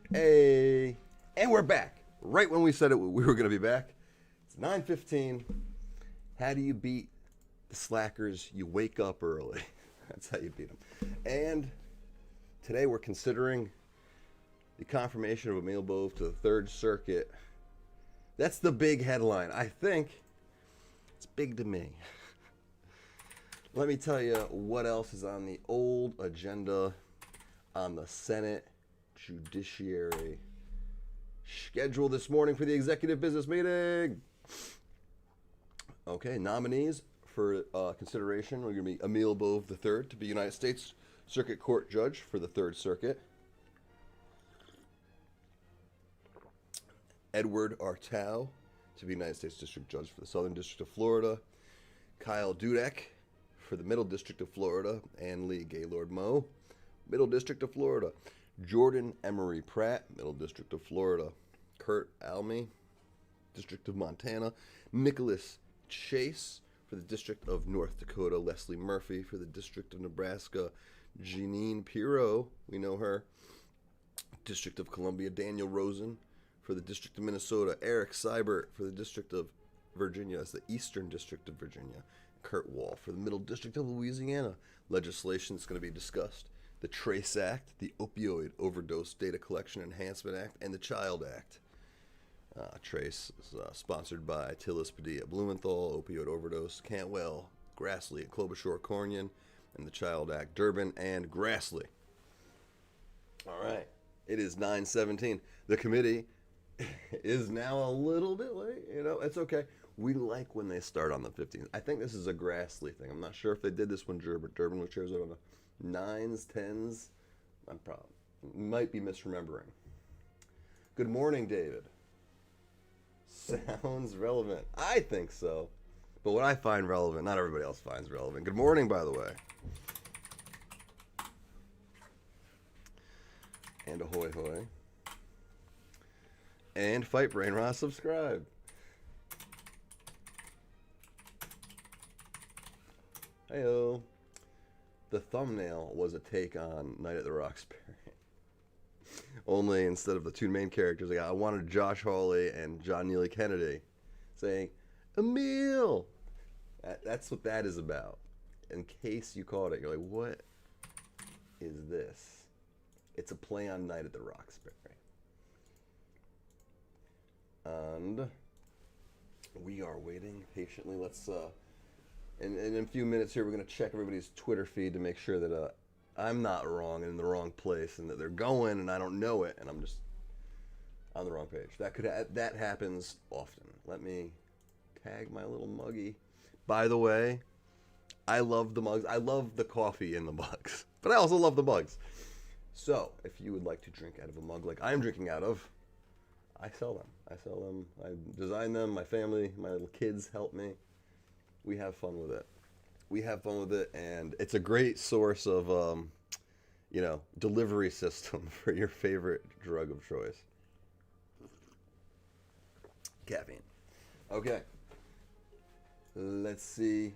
Hey, and we're back. Right when we said it, we were going to be back. It's 9:15. How do you beat the slackers? You wake up early. That's how you beat them. And today we're considering the confirmation of Emil Bove to the Third Circuit. That's the big headline. I think it's big to me. Let me tell you what else is on the old agenda on the Senate Judiciary schedule this morning for the executive business meeting. Okay, nominees for consideration are going to be Emil Bove III to be United States Circuit Court Judge for the Third Circuit, Edward Artau to be United States District Judge for the Southern District of Florida, Kyle Dudek for the Middle District of Florida, Anne-Leigh Gaylord Mo, Middle District of Florida, Jordan Emery Pratt, Middle District of Florida, Kurt Alme, District of Montana, Nicholas Chase for the District of North Dakota, Lesley Murphy for the District of Nebraska, Jeanine Pirro, we know her, District of Columbia, Daniel Rosen for the District of Minnesota, Eric Seibert for the District of Virginia, that's the Eastern District of Virginia, Kurt Wall for the Middle District of Louisiana. Legislation is going to be discussed: the TRACE Act, the Opioid Overdose Data Collection Enhancement Act, and the Child Act. TRACE is sponsored by Tillis Padilla Blumenthal, Opioid Overdose, Cantwell, Grassley, and Klobuchar Cornyn, and the Child Act, Durbin and Grassley. All right, it is 9:17. The committee is now a little bit late. You know, it's okay. We like when they start on the 15th. I think this is a Grassley thing. I'm not sure if they did this when Durbin was chairs. I don't know. 9s, 10s. I'm probably might be misremembering. Good morning, David. Sounds relevant. I think so. But what I find relevant, not everybody else finds relevant. Good morning, by the way. And ahoy hoy. And Fight Brain Ross, subscribe. Heyo. The thumbnail was a take on Night at the Roxbury. Only instead of the two main characters, I wanted Josh Hawley and John Neely Kennedy saying, Emil! That's what that is about. In case you caught it, you're like, what is this? It's a play on Night at the Roxbury. And we are waiting patiently. Let's, in a few minutes here, we're going to check everybody's Twitter feed to make sure that I'm not wrong and in the wrong place, and that they're going and I don't know it, and I'm just on the wrong page. That happens often. Let me tag my little muggy. By the way, I love the mugs. I love the coffee in the mugs, but I also love the mugs. So if you would like to drink out of a mug like I'm drinking out of, I sell them. I design them. My family, my little kids help me. We have fun with it. And it's a great source of, delivery system for your favorite drug of choice. Caffeine. Okay. Let's see.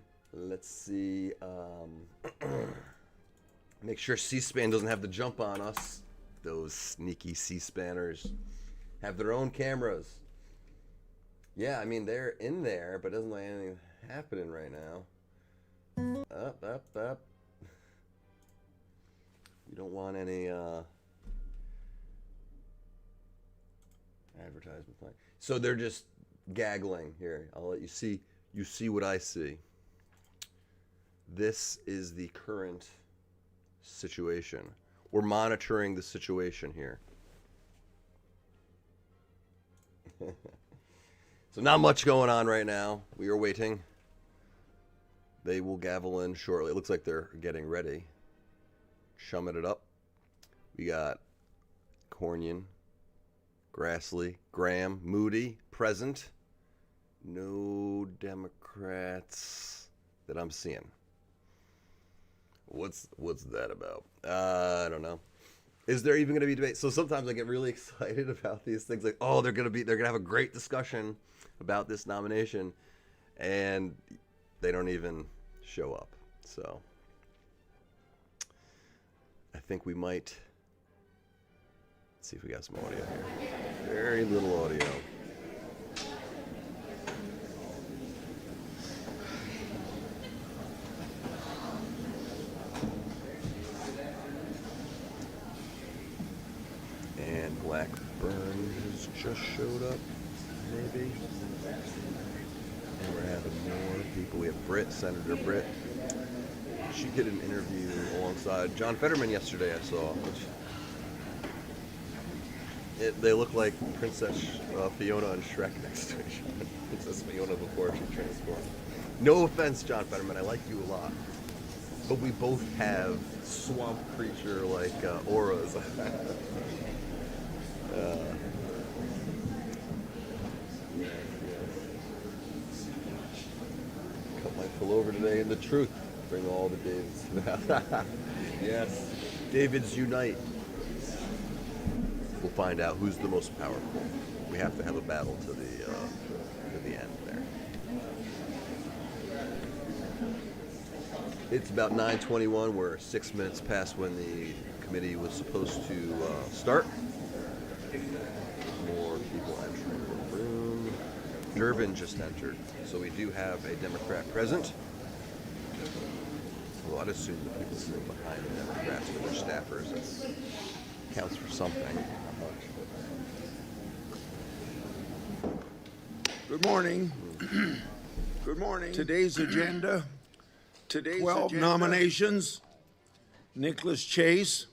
Make sure C-SPAN doesn't have the jump on us. Those sneaky C-SPANers have their own cameras. Yeah, I mean, they're in there, but it doesn't like anything happening right now. Up. You don't want any advertisement playing. So they're just gaggling here. I'll let you see. You see what I see. This is the current situation. We're monitoring the situation here. So not much going on right now. We are waiting. They will gavel in shortly. It looks like they're getting ready. Chumming it up. We got Cornyn, Grassley, Graham, Moody, present. No Democrats that I'm seeing. What's that about? I don't know. Is there even going to be debate? So sometimes I get really excited about these things, like, oh, they're going to have a great discussion about this nomination, and they don't even show up. So I think we might Let's see if we got some audio here. Very little audio. And Blackburn has just showed up, maybe. And we're having more people. We have Britt, Senator Britt. She did an interview alongside John Fetterman yesterday, I saw. They look like Princess Fiona and Shrek next to each other. Princess Fiona before she transformed. No offense, John Fetterman, I like you a lot. But we both have swamp creature-like auras. Cut my pullover today in the truth. Bring all the Davids. Yes. Davids unite. We'll find out who's the most powerful. We have to have a battle to the end there. It's about 9:21. We're 6 minutes past when the committee was supposed to start. More people entering the room. Durbin just entered, so we do have a Democrat present. Well, I'd assume the people sitting behind the Democrats with their staffers. That counts for something. Not much. Good morning. Good morning. Today's agenda, 12 nominations. Nicholas Chase,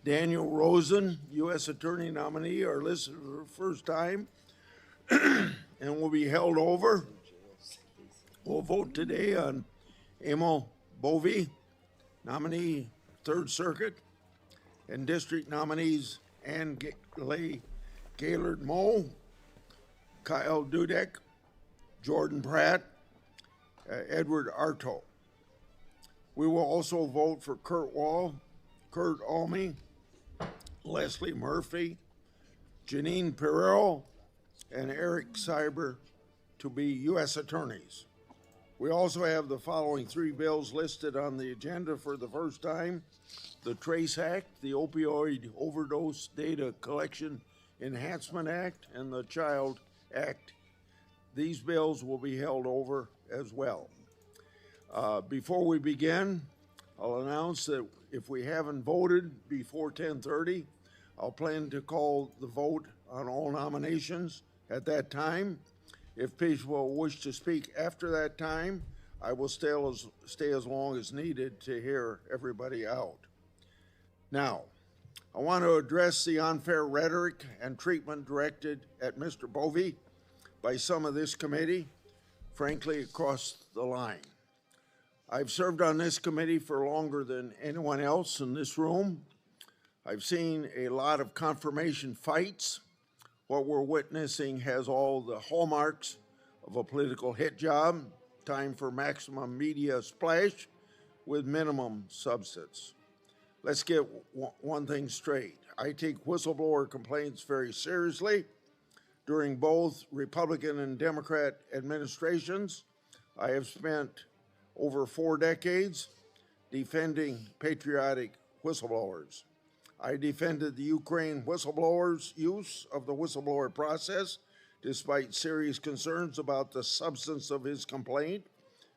Daniel Rosen, U.S. Attorney nominee, are listed for the first time and will be held over. We'll vote today on Emil, Bove, nominee, 3rd Circuit, and district nominees Anne-Leigh, Gaylord, Kyle Dudek, Jordan Pratt, Edward Artau. We will also vote for Kurt Alme, Lesley Murphy, Jeanine Pirro, and Eric Cyber to be U.S. attorneys. We also have the following 3 bills listed on the agenda for the first time: the TRACE Act, the Opioid Overdose Data Collection Enhancement Act, and the Child Act. These bills will be held over as well. Before we begin, I'll announce that if we haven't voted before 10:30, I'll plan to call the vote on all nominations at that time. If people wish to speak after that time, I will stay as long as needed to hear everybody out. Now, I want to address the unfair rhetoric and treatment directed at Mr. Bove by some of this committee, frankly, across the line. I've served on this committee for longer than anyone else in this room. I've seen a lot of confirmation fights. What we're witnessing has all the hallmarks of a political hit job, time for maximum media splash with minimum substance. Let's get one thing straight. I take whistleblower complaints very seriously. During both Republican and Democrat administrations, I have spent over 4 decades defending patriotic whistleblowers. I defended the Ukraine whistleblower's use of the whistleblower process despite serious concerns about the substance of his complaint,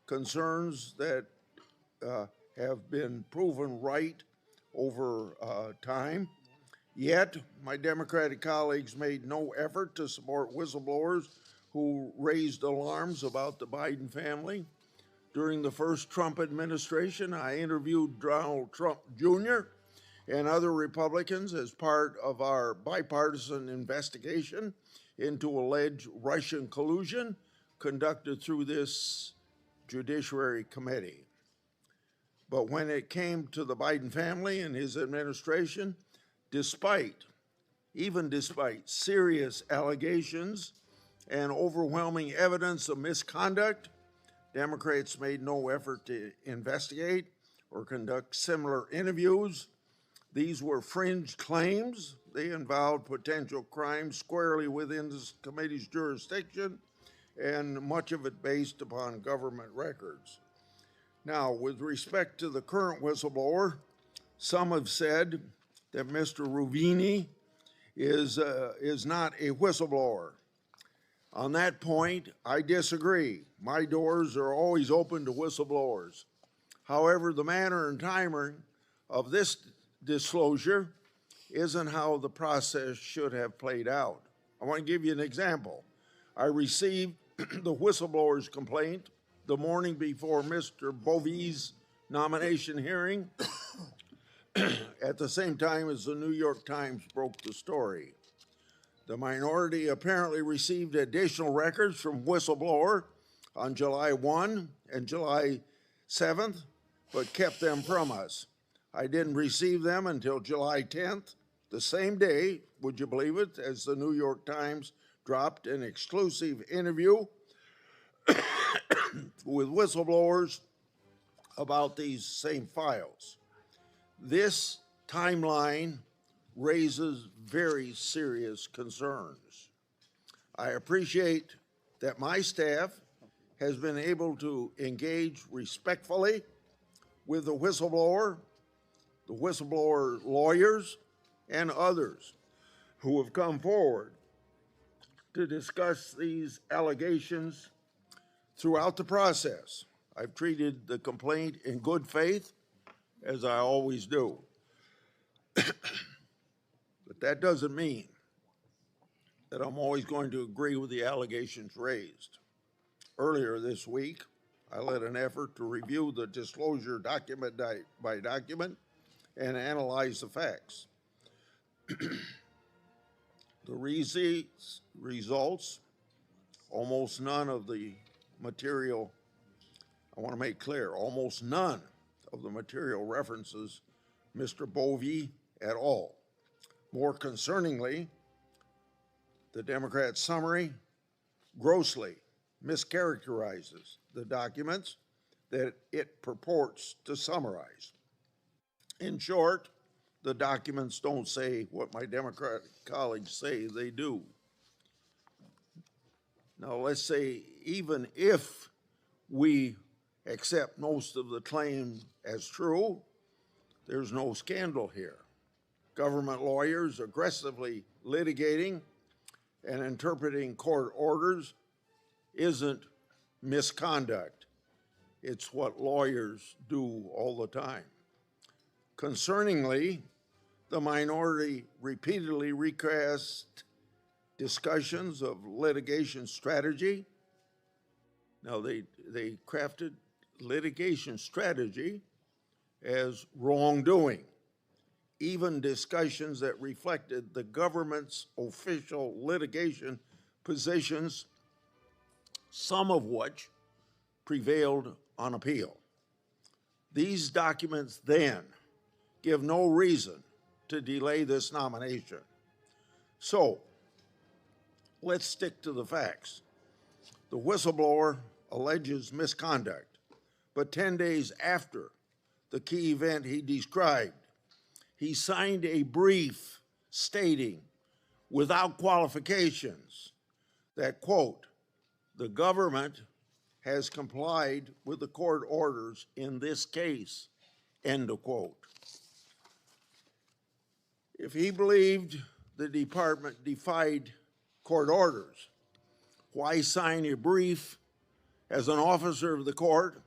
concerns that have been proven right over time. Yet, my Democratic colleagues made no effort to support whistleblowers who raised alarms about the Biden family. During the first Trump administration, I interviewed Donald Trump Jr. and other Republicans as part of our bipartisan investigation into alleged Russian collusion conducted through this Judiciary committee. But when it came to the Biden family and his administration, even despite serious allegations and overwhelming evidence of misconduct, Democrats made no effort to investigate or conduct similar interviews. These were fringe claims. They involved potential crimes squarely within this committee's jurisdiction, and much of it based upon government records. Now, with respect to the current whistleblower, some have said that Mr. Ruvini is not a whistleblower. On that point, I disagree. My doors are always open to whistleblowers. However, the manner and timing of this disclosure isn't how the process should have played out. I want to give you an example. I received the whistleblower's complaint the morning before Mr. Bove's nomination hearing at the same time as the New York Times broke the story. The minority apparently received additional records from whistleblower on July 1 and July 7th, but kept them from us. I didn't receive them until July 10th, the same day, would you believe it, as the New York Times dropped an exclusive interview with whistleblowers about these same files. This timeline raises very serious concerns. I appreciate that my staff has been able to engage respectfully with the whistleblower lawyers, and others who have come forward to discuss these allegations throughout the process. I've treated the complaint in good faith, as I always do. But that doesn't mean that I'm always going to agree with the allegations raised. Earlier this week, I led an effort to review the disclosure document by document and analyze the facts. The results, almost none of the material, I want to make clear, almost none of the material references Mr. Bove at all. More concerningly, the Democrat summary grossly mischaracterizes the documents that it purports to summarize. In short, the documents don't say what my Democratic colleagues say they do. Now, let's say even if we accept most of the claim as true, there's no scandal here. Government lawyers aggressively litigating and interpreting court orders isn't misconduct. It's what lawyers do all the time. Concerningly, the minority repeatedly recast discussions of litigation strategy. Now, they crafted litigation strategy as wrongdoing, even discussions that reflected the government's official litigation positions, some of which prevailed on appeal. These documents then give no reason to delay this nomination. So, let's stick to the facts. The whistleblower alleges misconduct, but 10 days after the key event he described, he signed a brief stating, without qualifications, that, quote, the government has complied with the court orders in this case, end of quote. If he believed the department defied court orders, why sign a brief as an officer of the court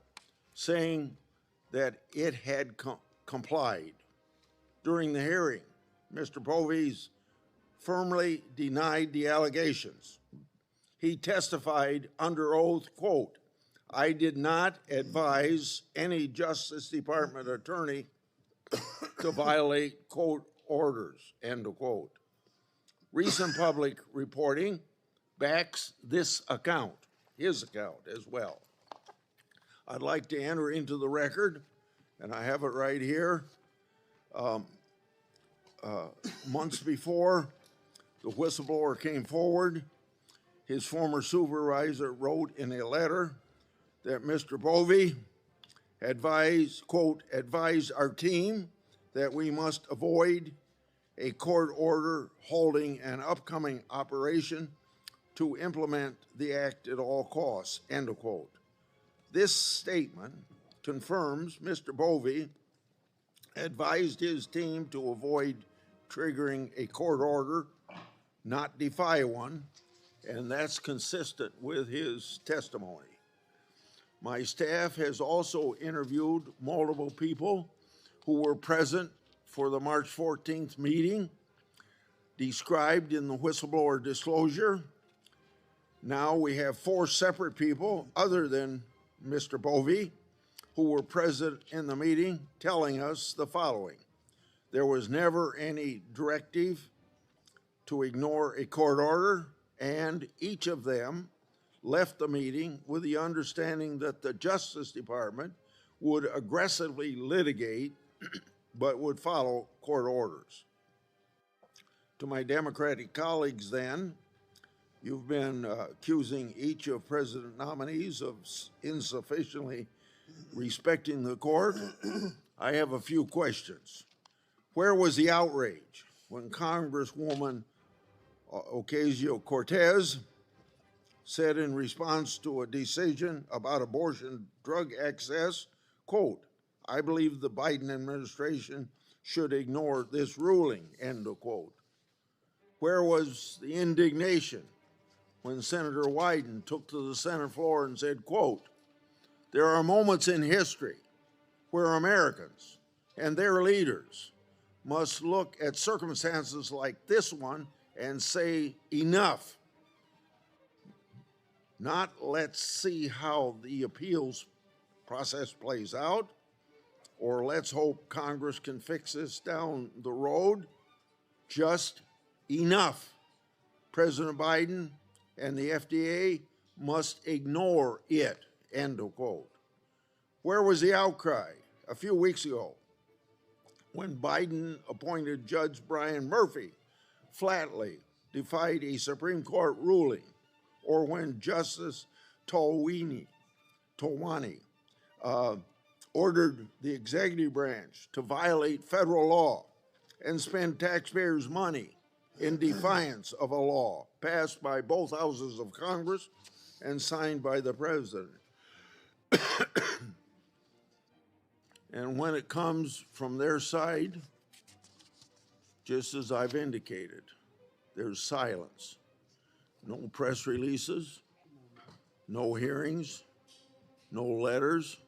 saying that it had complied? During the hearing, Mr. Bove firmly denied the allegations. He testified under oath, quote, I did not advise any Justice Department attorney to violate court orders, end of quote. Recent public reporting backs this account, his account as well. I'd like to enter into the record, and I have it right here. Months before the whistleblower came forward, his former supervisor wrote in a letter that Mr. Bove advised, quote, advised our team that we must avoid a court order holding an upcoming operation to implement the act at all costs, end of quote. This statement confirms Mr. Bove advised his team to avoid triggering a court order not defy one, and that's consistent with his testimony. My staff has also interviewed multiple people who were present for the March 14th meeting described in the whistleblower disclosure. Now we have 4 separate people other than Mr. Bove who were present in the meeting telling us the following. There was never any directive to ignore a court order, and each of them left the meeting with the understanding that the Justice Department would aggressively litigate but would follow court orders. To my Democratic colleagues then, you've been accusing each of President nominees of insufficiently respecting the court. I have a few questions. Where was the outrage when Congresswoman Ocasio-Cortez said in response to a decision about abortion drug access, quote, "I believe the Biden administration should ignore this ruling," end of quote. Where was the indignation when Senator Wyden took to the Senate floor and said, quote, "There are moments in history where Americans and their leaders must look at circumstances like this one and say enough. Not let's see how the appeals process plays out, or let's hope Congress can fix this down the road. Just enough. President Biden and the FDA must ignore it," end of quote. Where was the outcry a few weeks ago when Biden appointed Judge Brian Murphy flatly defied a Supreme Court ruling, or when Justice Tolwani ordered the executive branch to violate federal law and spend taxpayers' money in defiance of a law passed by both houses of Congress and signed by the president. And when it comes from their side, just as I've indicated, there's silence. No press releases, no hearings, no letters.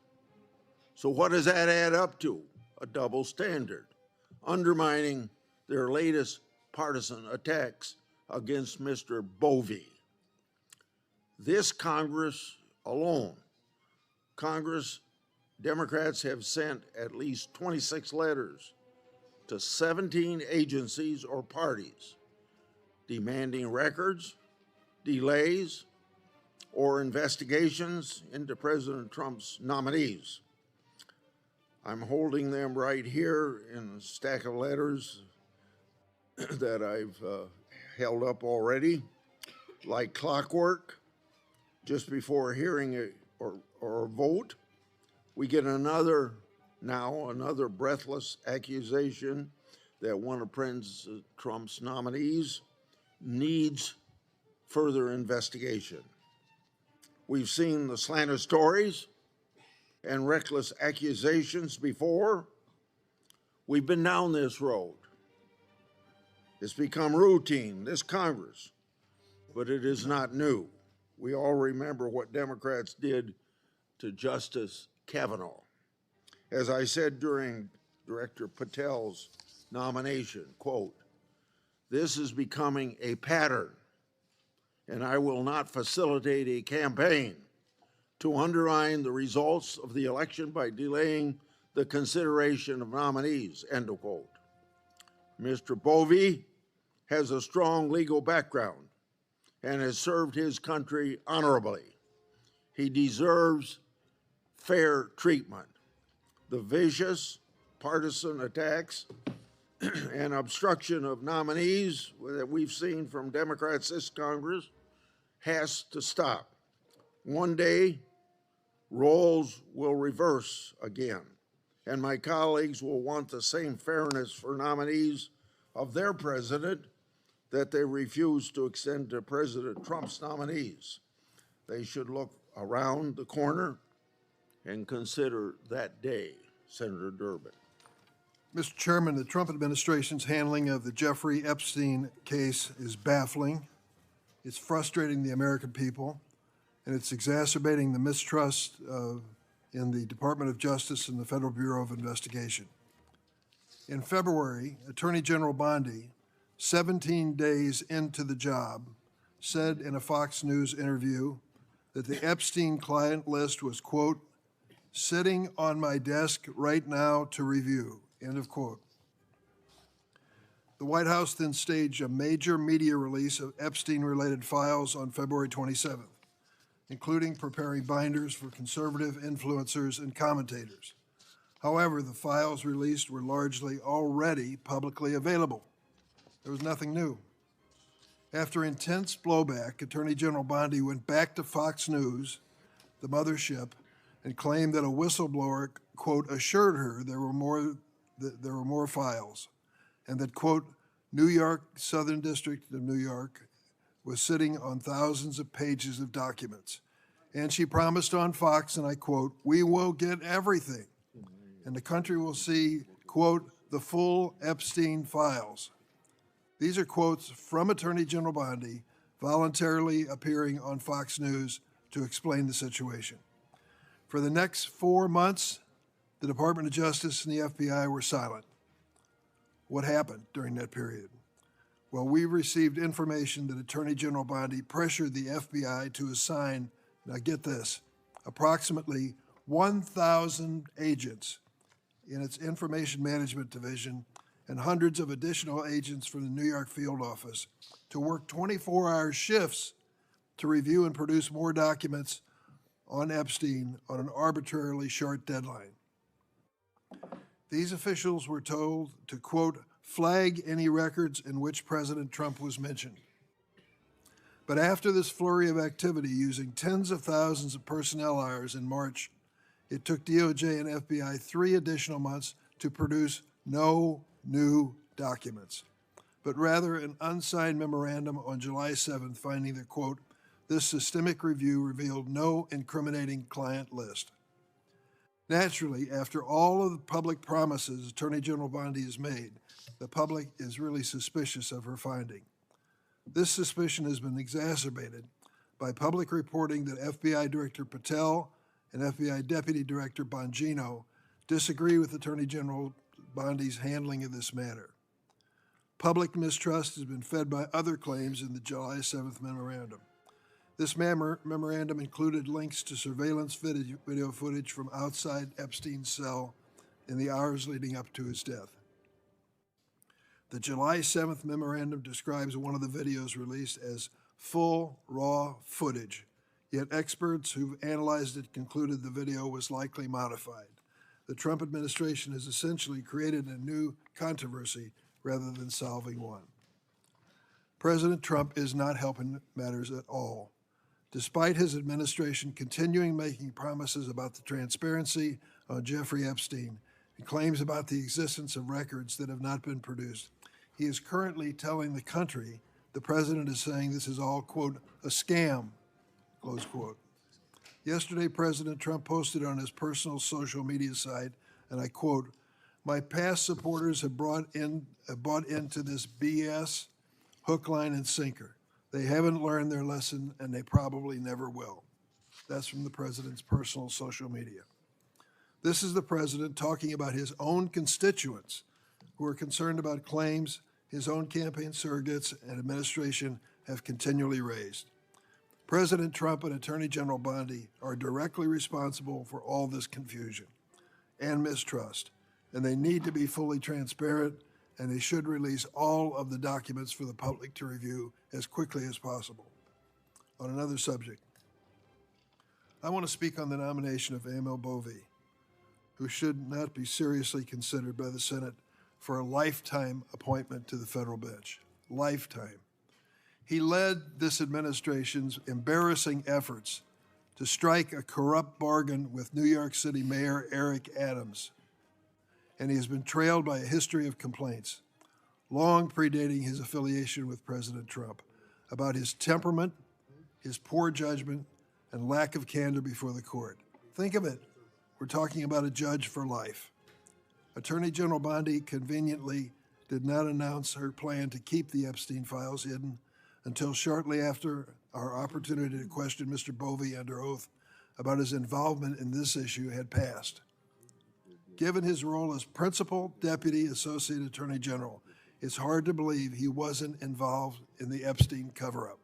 So what does that add up to? A double standard, undermining their latest partisan attacks against Mr. Bove. This Congress alone, Democrats have sent at least 26 letters to 17 agencies or parties demanding records, delays, or investigations into President Trump's nominees. I'm holding them right here in a stack of letters that I've held up already, like clockwork. Just before hearing or a vote, we get another breathless accusation that one of President Trump's nominees needs further investigation. We've seen the slanted stories and reckless accusations before. We've been down this road. It's become routine, this Congress, but it is not new. We all remember what Democrats did to Justice Kavanaugh. As I said during Director Patel's nomination, quote, "This is becoming a pattern, and I will not facilitate a campaign to undermine the results of the election by delaying the consideration of nominees," end of quote. Mr. Bove has a strong legal background and has served his country honorably. He deserves fair treatment. The vicious partisan attacks and obstruction of nominees that we've seen from Democrats this Congress has to stop. One day, roles will reverse again, and my colleagues will want the same fairness for nominees of their president that they refuse to extend to President Trump's nominees. They should look around the corner and consider that day, Senator Durbin. Mr. Chairman, the Trump administration's handling of the Jeffrey Epstein case is baffling. It's frustrating the American people, and it's exacerbating the mistrust in the Department of Justice and the Federal Bureau of Investigation. In February, Attorney General Bondi, 17 days into the job, said in a Fox News interview that the Epstein client list was, quote, sitting on my desk right now to review, end of quote. The White House then staged a major media release of Epstein-related files on February 27th, including preparing binders for conservative influencers and commentators. However, the files released were largely already publicly available. There was nothing new. After intense blowback, Attorney General Bondi went back to Fox News, the mothership, and claimed that a whistleblower, quote, assured her there were more files, and that, quote, New York, Southern District of New York, was sitting on thousands of pages of documents. And she promised on Fox, and I quote, we will get everything, and the country will see, quote, the full Epstein files. These are quotes from Attorney General Bondi voluntarily appearing on Fox News to explain the situation. For the next 4 months, the Department of Justice and the FBI were silent. What happened during that period? Well, we received information that Attorney General Bondi pressured the FBI to assign, now get this, approximately 1,000 agents in its Information Management Division and hundreds of additional agents from the New York field office to work 24-hour shifts to review and produce more documents on Epstein on an arbitrarily short deadline. These officials were told to, quote, flag any records in which President Trump was mentioned. But after this flurry of activity using tens of thousands of personnel hours in March, it took DOJ and FBI 3 additional months to produce no new documents, but rather an unsigned memorandum on July 7th finding that, quote, this systemic review revealed no incriminating client list. Naturally, after all of the public promises Attorney General Bondi has made, the public is really suspicious of her finding. This suspicion has been exacerbated by public reporting that FBI Director Patel and FBI Deputy Director Bongino disagree with Attorney General Bondi's handling of this matter. Public mistrust has been fed by other claims in the July 7th memorandum. This memorandum included links to surveillance video footage from outside Epstein's cell in the hours leading up to his death. The July 7th memorandum describes one of the videos released as full, raw footage, yet experts who've analyzed it concluded the video was likely modified. The Trump administration has essentially created a new controversy rather than solving one. President Trump is not helping matters at all. Despite his administration continuing making promises about the transparency on Jeffrey Epstein and claims about the existence of records that have not been produced, he is currently telling the country the president is saying this is all, quote, a scam, close quote. Yesterday, President Trump posted on his personal social media site, and I quote, my past supporters have bought into this BS hook, line, and sinker. They haven't learned their lesson, and they probably never will. That's from the president's personal social media. This is the president talking about his own constituents who are concerned about claims his own campaign surrogates and administration have continually raised. President Trump and Attorney General Bondi are directly responsible for all this confusion and mistrust, and they need to be fully transparent, and they should release all of the documents for the public to review as quickly as possible. On another subject, I want to speak on the nomination of Emil Bove, who should not be seriously considered by the Senate for a lifetime appointment to the federal bench. Lifetime. He led this administration's embarrassing efforts to strike a corrupt bargain with New York City Mayor Eric Adams, and he has been trailed by a history of complaints, long predating his affiliation with President Trump, about his temperament, his poor judgment, and lack of candor before the court. Think of it. We're talking about a judge for life. Attorney General Bondi conveniently did not announce her plan to keep the Epstein files hidden until shortly after our opportunity to question Mr. Bove under oath about his involvement in this issue had passed. Given his role as Principal Deputy Associate Attorney General, it's hard to believe he wasn't involved in the Epstein cover-up.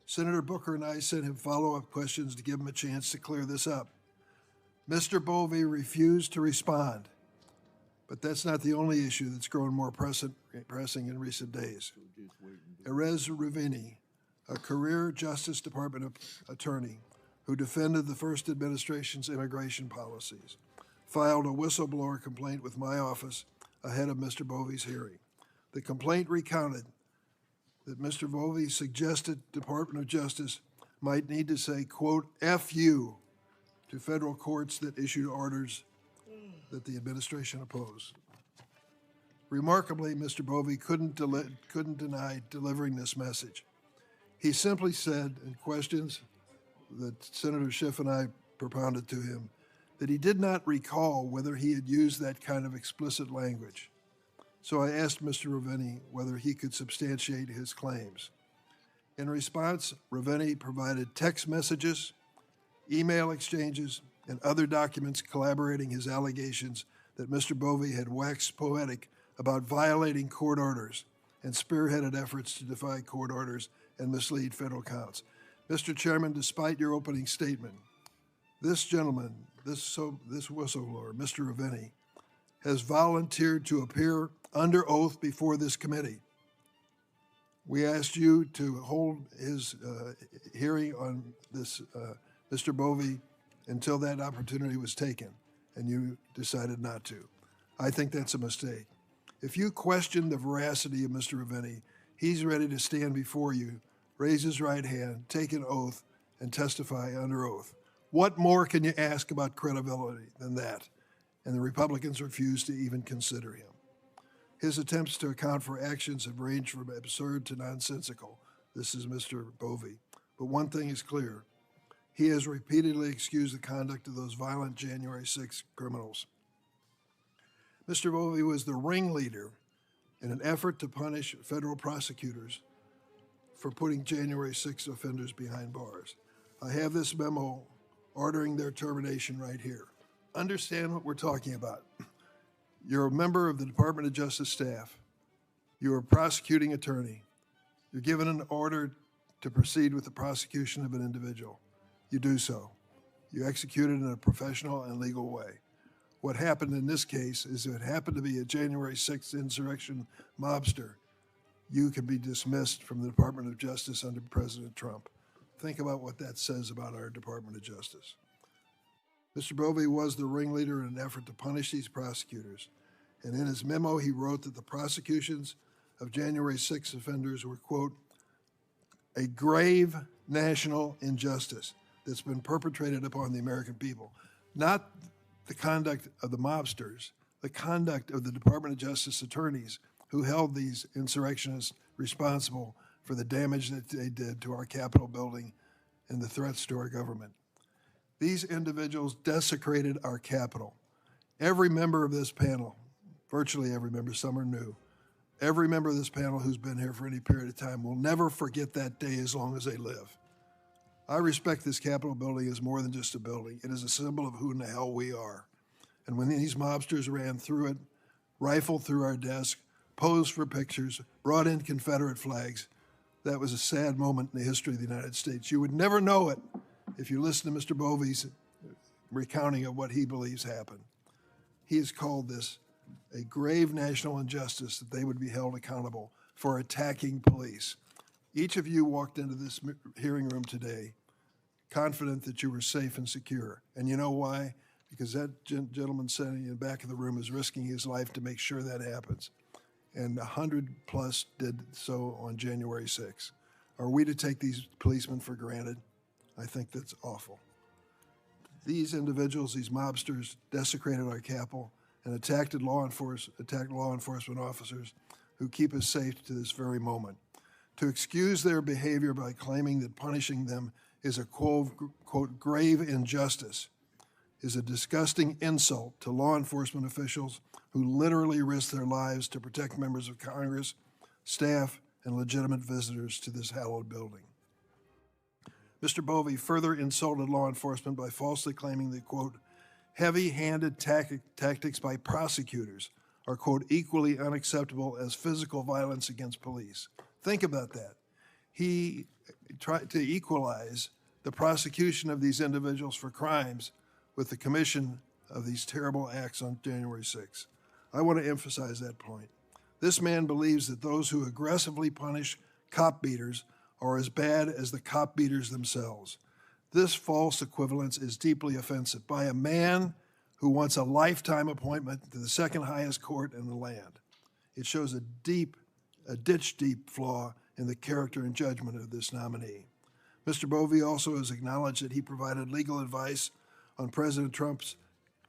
Senator Booker and I sent him follow-up questions to give him a chance to clear this up. Mr. Bove refused to respond, but that's not the only issue that's grown more pressing in recent days. Erez Ravini, a career Justice Department attorney who defended the first administration's immigration policies, filed a whistleblower complaint with my office ahead of Mr. Bove's hearing. The complaint recounted that Mr. Bove suggested Department of Justice might need to say, quote, F you to federal courts that issued orders that the administration opposed. Remarkably, Mr. Bove couldn't deny delivering this message. He simply said in questions that Senator Schiff and I propounded to him that he did not recall whether he had used that kind of explicit language. So I asked Mr. Ravini whether he could substantiate his claims. In response, Ravini provided text messages, email exchanges, and other documents corroborating his allegations that Mr. Bove had waxed poetic about violating court orders and spearheaded efforts to defy court orders and mislead federal courts. Mr. Chairman, despite your opening statement, this gentleman, this whistleblower, Mr. Ravini, has volunteered to appear under oath before this committee. We asked you to hold his hearing on this Mr. Bove until that opportunity was taken, and you decided not to. I think that's a mistake. If you question the veracity of Mr. Ravini, he's ready to stand before you, raise his right hand, take an oath, and testify under oath. What more can you ask about credibility than that? And the Republicans refuse to even consider him. His attempts to account for actions have ranged from absurd to nonsensical. This is Mr. Bove. But one thing is clear. He has repeatedly excused the conduct of those violent January 6 criminals. Mr. Bove was the ringleader in an effort to punish federal prosecutors for putting January 6 offenders behind bars. I have this memo ordering their termination right here. Understand what we're talking about. You're a member of the Department of Justice staff. You're a prosecuting attorney. You're given an order to proceed with the prosecution of an individual. You do so. You execute it in a professional and legal way. What happened in this case is if it happened to be a January 6th insurrection mobster, you can be dismissed from the Department of Justice under President Trump. Think about what that says about our Department of Justice. Mr. Bove was the ringleader in an effort to punish these prosecutors. And in his memo, he wrote that the prosecutions of January 6 offenders were, quote, a grave national injustice that's been perpetrated upon the American people. Not the conduct of the mobsters, the conduct of the Department of Justice attorneys who held these insurrectionists responsible for the damage that they did to our Capitol building and the threats to our government. These individuals desecrated our Capitol. Every member of this panel, virtually every member, some are new, every member of this panel who's been here for any period of time will never forget that day as long as they live. I respect this Capitol building as more than just a building. It is a symbol of who in the hell we are. And when these mobsters ran through it, rifled through our desk, posed for pictures, brought in Confederate flags, that was a sad moment in the history of the United States. You would never know it if you listen to Mr. Bove's recounting of what he believes happened. He has called this a grave national injustice that they would be held accountable for attacking police. Each of you walked into this hearing room today confident that you were safe and secure. And you know why? Because that gentleman sitting in the back of the room is risking his life to make sure that happens. And 100 plus did so on January 6th. Are we to take these policemen for granted? I think that's awful. These individuals, these mobsters, desecrated our Capitol and attacked law enforcement officers who keep us safe to this very moment. To excuse their behavior by claiming that punishing them is a quote, grave injustice is a disgusting insult to law enforcement officials who literally risk their lives to protect members of Congress, staff, and legitimate visitors to this hallowed building. Mr. Bove further insulted law enforcement by falsely claiming that, quote, heavy-handed tactics by prosecutors are, quote, equally unacceptable as physical violence against police. Think about that. He tried to equalize the prosecution of these individuals for crimes with the commission of these terrible acts on January 6th. I want to emphasize that point. This man believes that those who aggressively punish cop beaters are as bad as the cop beaters themselves. This false equivalence is deeply offensive by a man who wants a lifetime appointment to the second highest court in the land. It shows a ditch-deep flaw in the character and judgment of this nominee. Mr. Bove also has acknowledged that he provided legal advice on President Trump's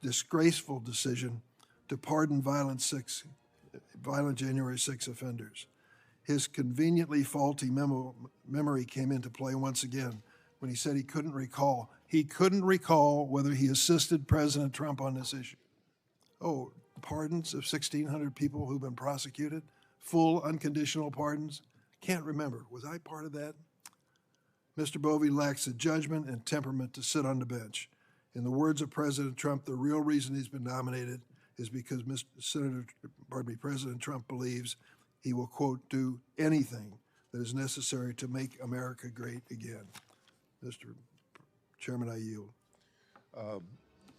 disgraceful decision to pardon violent January 6 offenders. His conveniently faulty memory came into play once again when he said he couldn't recall. He couldn't recall whether he assisted President Trump on this issue. Oh, pardons of 1,600 people who've been prosecuted? Full unconditional pardons? Can't remember. Was I part of that? Mr. Bove lacks the judgment and temperament to sit on the bench. In the words of President Trump, the real reason he's been nominated is because President Trump believes he will, quote, do anything that is necessary to make America great again. Mr. Chairman, I yield.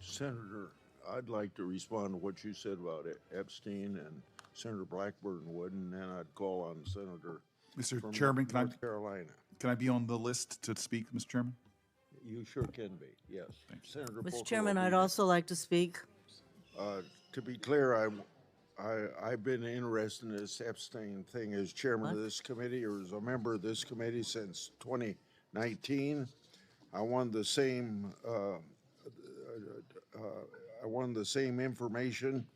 Senator, I'd like to respond to what you said about Epstein, and Senator Blackburn would, and then I'd call on Senator Mr. Chairman, North Carolina. Can I be on the list to speak, Mr. Chairman? You sure can be, yes. Senator Mr. Polk, Chairman, I'll I'd be- also like to speak. To be clear, I've been interested in this Epstein thing as chairman of this committee or as a member of this committee since 2019. I wanted the same information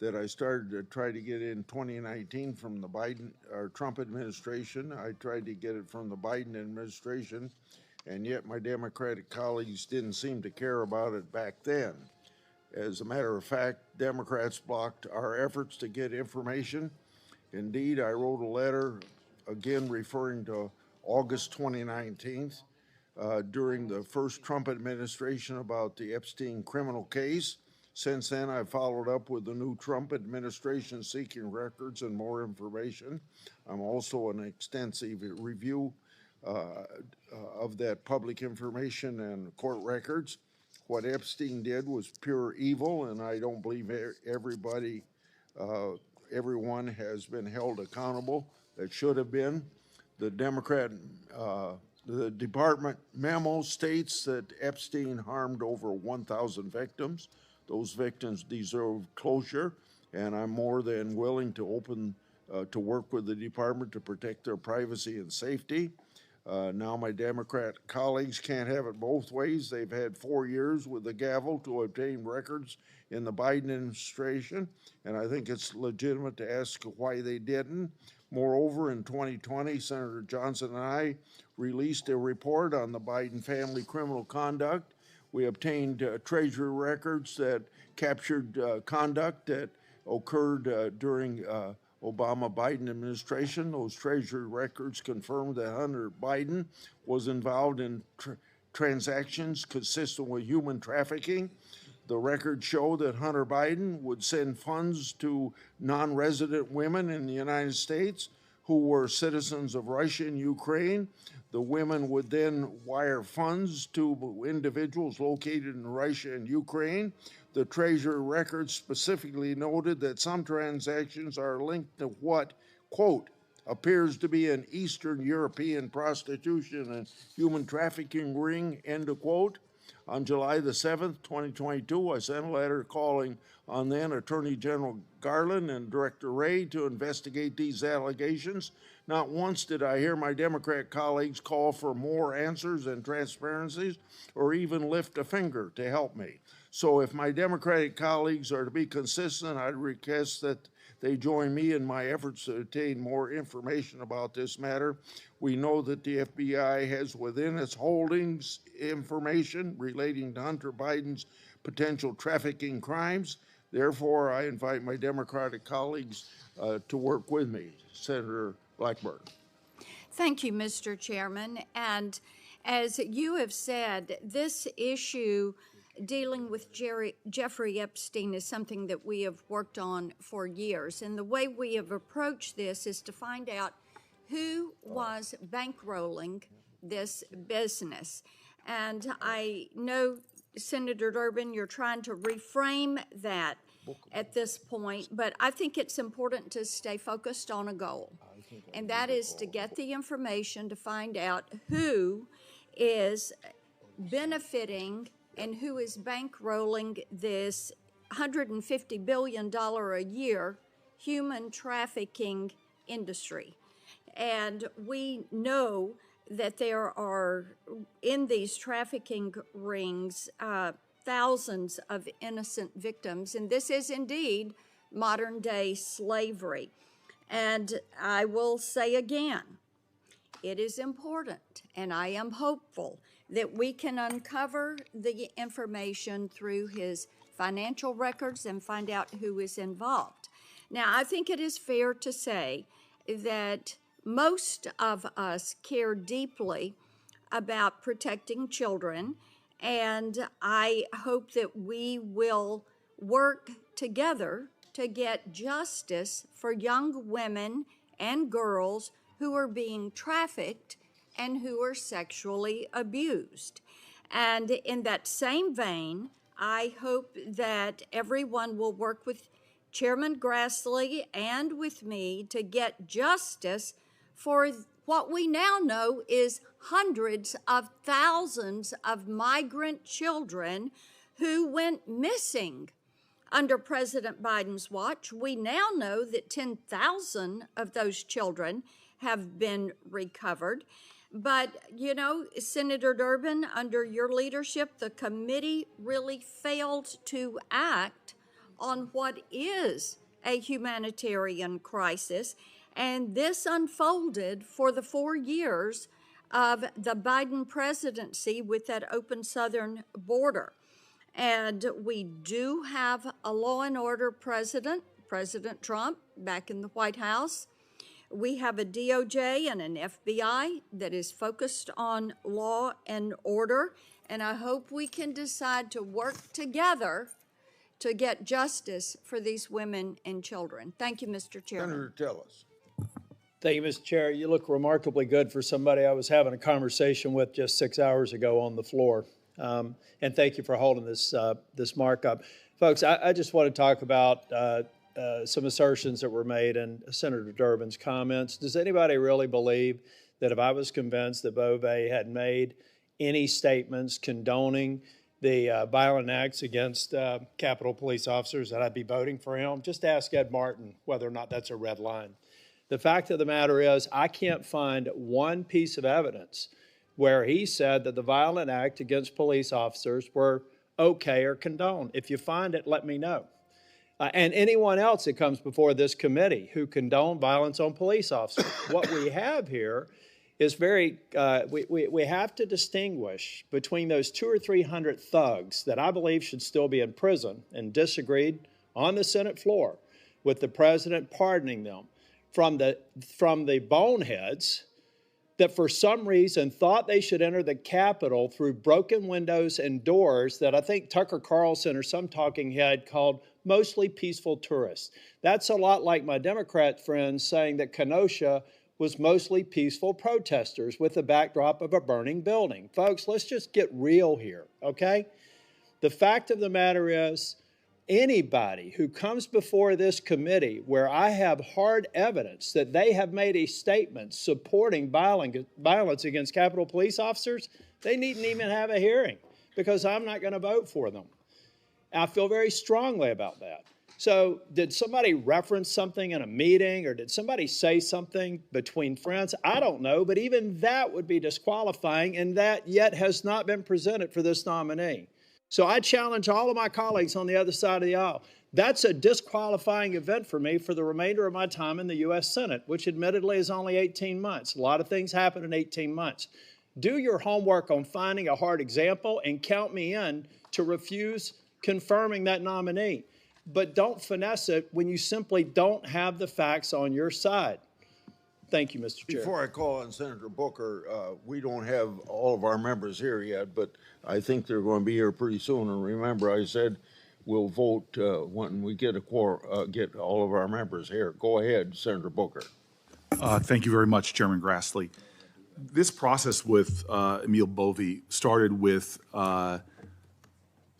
that I started to try to get in 2019 from the Biden or Trump administration. I tried to get it from the Biden administration, and yet my Democratic colleagues didn't seem to care about it back then. As a matter of fact, Democrats blocked our efforts to get information. Indeed, I wrote a letter, again referring to August 2019, during the first Trump administration about the Epstein criminal case. Since then, I've followed up with the new Trump administration seeking records and more information. I'm also an extensive review of that public information and court records. What Epstein did was pure evil, and I don't believe everyone has been held accountable that should have been. The Department memo states that Epstein harmed over 1,000 victims. Those victims deserve closure, and I'm more than willing to work with the department to protect their privacy and safety. Now my Democrat colleagues can't have it both ways. They've had 4 years with the gavel to obtain records in the Biden administration, and I think it's legitimate to ask why they didn't. Moreover, in 2020, Senator Johnson and I released a report on the Biden family criminal conduct. We obtained Treasury records that captured conduct that occurred during Obama-Biden administration. Those Treasury records confirmed that Hunter Biden was involved in transactions consistent with human trafficking. The records show that Hunter Biden would send funds to non-resident women in the United States who were citizens of Russia and Ukraine. The women would then wire funds to individuals located in Russia and Ukraine. The Treasury records specifically noted that some transactions are linked to what, quote, appears to be an Eastern European prostitution and human trafficking ring, end of quote. On July the 7th, 2022, I sent a letter calling on then Attorney General Garland and Director Wray to investigate these allegations. Not once did I hear my Democrat colleagues call for more answers and transparencies or even lift a finger to help me. So if my Democratic colleagues are to be consistent, I'd request that they join me in my efforts to obtain more information about this matter. We know that the FBI has within its holdings information relating to Hunter Biden's potential trafficking crimes. Therefore, I invite my Democratic colleagues to work with me. Senator Blackburn. Thank you, Mr. Chairman. And as you have said, this issue dealing with Jeffrey Epstein is something that we have worked on for years. And the way we have approached this is to find out who was bankrolling this business. And I know, Senator Durbin, you're trying to reframe that at this point, but I think it's important to stay focused on a goal. And that is to get the information to find out who is benefiting and who is bankrolling this $150 billion a year human trafficking industry. And we know that there are, in these trafficking rings, thousands of innocent victims, and this is indeed modern day slavery. And I will say again, it is important, and I am hopeful that we can uncover the information through his financial records and find out who is involved. Now, I think it is fair to say that most of us care deeply about protecting children, and I hope that we will work together to get justice for young women and girls who are being trafficked and who are sexually abused. And in that same vein, I hope that everyone will work with Chairman Grassley and with me to get justice for what we now know is hundreds of thousands of migrant children who went missing under President Biden's watch. We now know that 10,000 of those children have been recovered. But, you know, Senator Durbin, under your leadership, the committee really failed to act on what is a humanitarian crisis. And this unfolded for the 4 years of the Biden presidency with that open southern border. And we do have a law and order president, President Trump, back in the White House. We have a DOJ and an FBI that is focused on law and order. And I hope we can decide to work together to get justice for these women and children. Thank you, Mr. Chairman. Senator Tillis. Thank you, Mr. Chair. You look remarkably good for somebody I was having a conversation with just 6 hours ago on the floor. And thank you for holding this markup. Folks, I just want to talk about some assertions that were made in Senator Durbin's comments. Does anybody really believe that if I was convinced that Bove had made any statements condoning the violent acts against Capitol Police officers, that I'd be voting for him? Just ask Ed Martin whether or not that's a red line. The fact of the matter is, I can't find one piece of evidence where he said that the violent act against police officers were okay or condoned. If you find it, let me know. And anyone else that comes before this committee who condone violence on police officers. What we have here is we have to distinguish between those 200 or 300 thugs that I believe should still be in prison and disagreed on the Senate floor with the president pardoning them, from the boneheads that for some reason thought they should enter the Capitol through broken windows and doors that I think Tucker Carlson or some talking head called mostly peaceful tourists. That's a lot like my Democrat friends saying that Kenosha was mostly peaceful protesters with the backdrop of a burning building. Folks, let's just get real here, okay? The fact of the matter is, anybody who comes before this committee where I have hard evidence that they have made a statement supporting violence against Capitol Police officers, they needn't even have a hearing because I'm not going to vote for them. I feel very strongly about that. So did somebody reference something in a meeting or did somebody say something between friends? I don't know, but even that would be disqualifying, and that yet has not been presented for this nominee. So I challenge all of my colleagues on the other side of the aisle. That's a disqualifying event for me for the remainder of my time in the U.S. Senate, which admittedly is only 18 months. A lot of things happen in 18 months. Do your homework on finding a hard example and count me in to refuse confirming that nominee. But don't finesse it when you simply don't have the facts on your side. Thank you, Mr. Chair. Before I call on Senator Booker, we don't have all of our members here yet, but I think they're going to be here pretty soon. And remember, I said we'll vote when we get get all of our members here. Go ahead, Senator Booker. Thank you very much, Chairman Grassley. This process with Emil Bove started with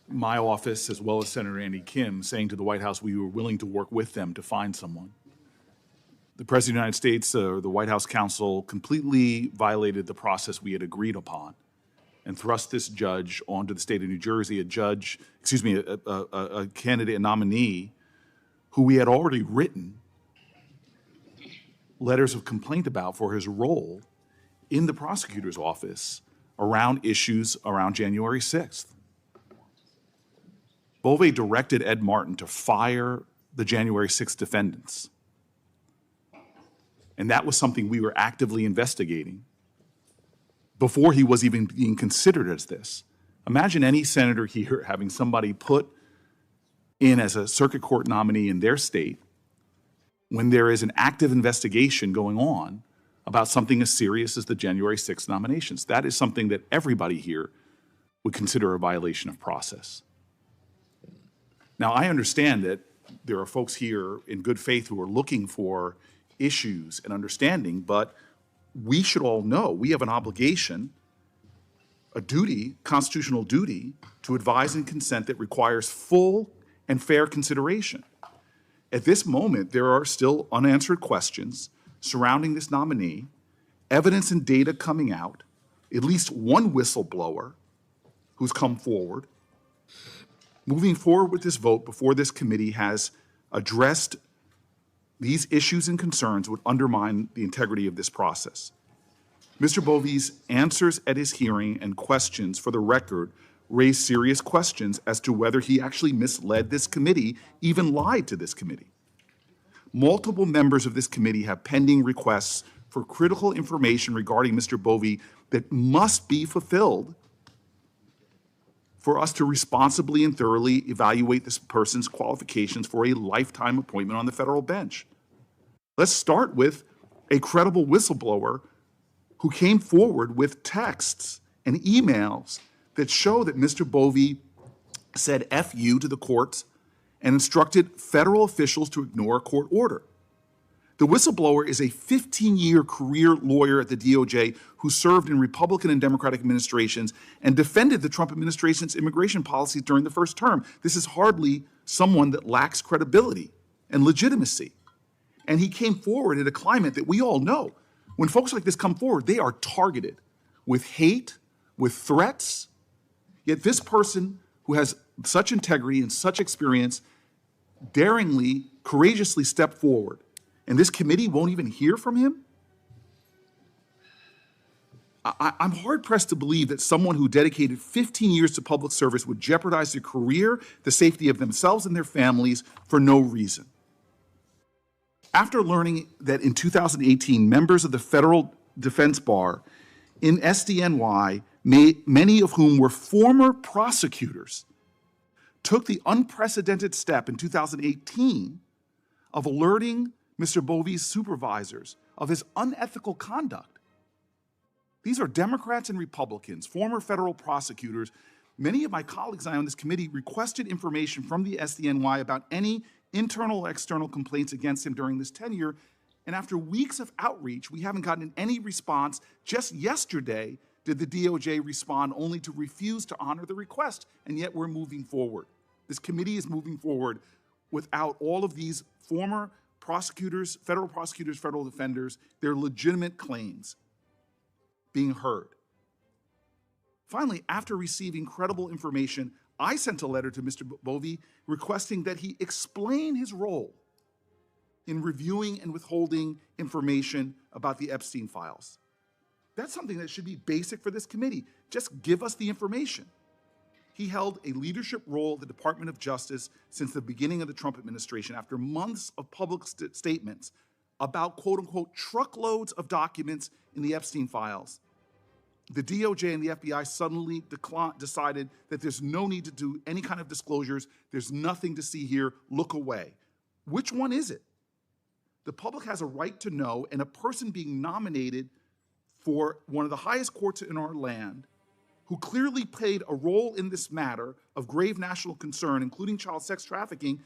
my office as well as Senator Andy Kim saying to the White House we were willing to work with them to find someone. The President of the United States, the White House counsel, completely violated the process we had agreed upon and thrust this judge onto the state of New Jersey, a candidate, a nominee, who we had already written letters of complaint about for his role in the prosecutor's office around issues around January 6th. Bove directed Ed Martin to fire the January 6th defendants. And that was something we were actively investigating before he was even being considered as this. Imagine any senator here having somebody put in as a circuit court nominee in their state when there is an active investigation going on about something as serious as the January 6th nominations. That is something that everybody here would consider a violation of process. Now, I understand that there are folks here in good faith who are looking for issues and understanding, but we should all know we have an obligation, a duty, constitutional duty, to advise and consent that requires full and fair consideration. At this moment, there are still unanswered questions surrounding this nominee, evidence and data coming out, at least one whistleblower who's come forward. Moving forward with this vote before this committee has addressed these issues and concerns would undermine the integrity of this process. Mr. Bove's answers at his hearing and questions for the record raise serious questions as to whether he actually misled this committee, even lied to this committee. Multiple members of this committee have pending requests for critical information regarding Mr. Bove that must be fulfilled for us to responsibly and thoroughly evaluate this person's qualifications for a lifetime appointment on the federal bench. Let's start with a credible whistleblower who came forward with texts and emails that show that Mr. Bove said F you to the courts and instructed federal officials to ignore a court order. The whistleblower is a 15-year career lawyer at the DOJ who served in Republican and Democratic administrations and defended the Trump administration's immigration policies during the first term. This is hardly someone that lacks credibility and legitimacy. And he came forward in a climate that we all know. When folks like this come forward, they are targeted with hate, with threats. Yet this person who has such integrity and such experience daringly, courageously stepped forward. And this committee won't even hear from him? I'm hard-pressed to believe that someone who dedicated 15 years to public service would jeopardize their career, the safety of themselves and their families for no reason. After learning that in 2018, members of the Federal Defense Bar in SDNY, many of whom were former prosecutors, took the unprecedented step in 2018 of alerting Mr. Bove's supervisors of his unethical conduct. These are Democrats and Republicans, former federal prosecutors. Many of my colleagues and I on this committee requested information from the SDNY about any internal or external complaints against him during this tenure. And after weeks of outreach, we haven't gotten any response. Just yesterday did the DOJ respond only to refuse to honor the request, and yet we're moving forward. This committee is moving forward without all of these former prosecutors, federal defenders, their legitimate claims being heard. Finally, after receiving credible information, I sent a letter to Mr. Bove requesting that he explain his role in reviewing and withholding information about the Epstein files. That's something that should be basic for this committee. Just give us the information. He held a leadership role at the Department of Justice since the beginning of the Trump administration after months of public statements about, quote unquote, truckloads of documents in the Epstein files. the DOJ and the FBI suddenly decided that there's no need to do any kind of disclosures. There's nothing to see here. Look away. Which one is it? The public has a right to know, and a person being nominated for one of the highest courts in our land, who clearly played a role in this matter of grave national concern, including child sex trafficking,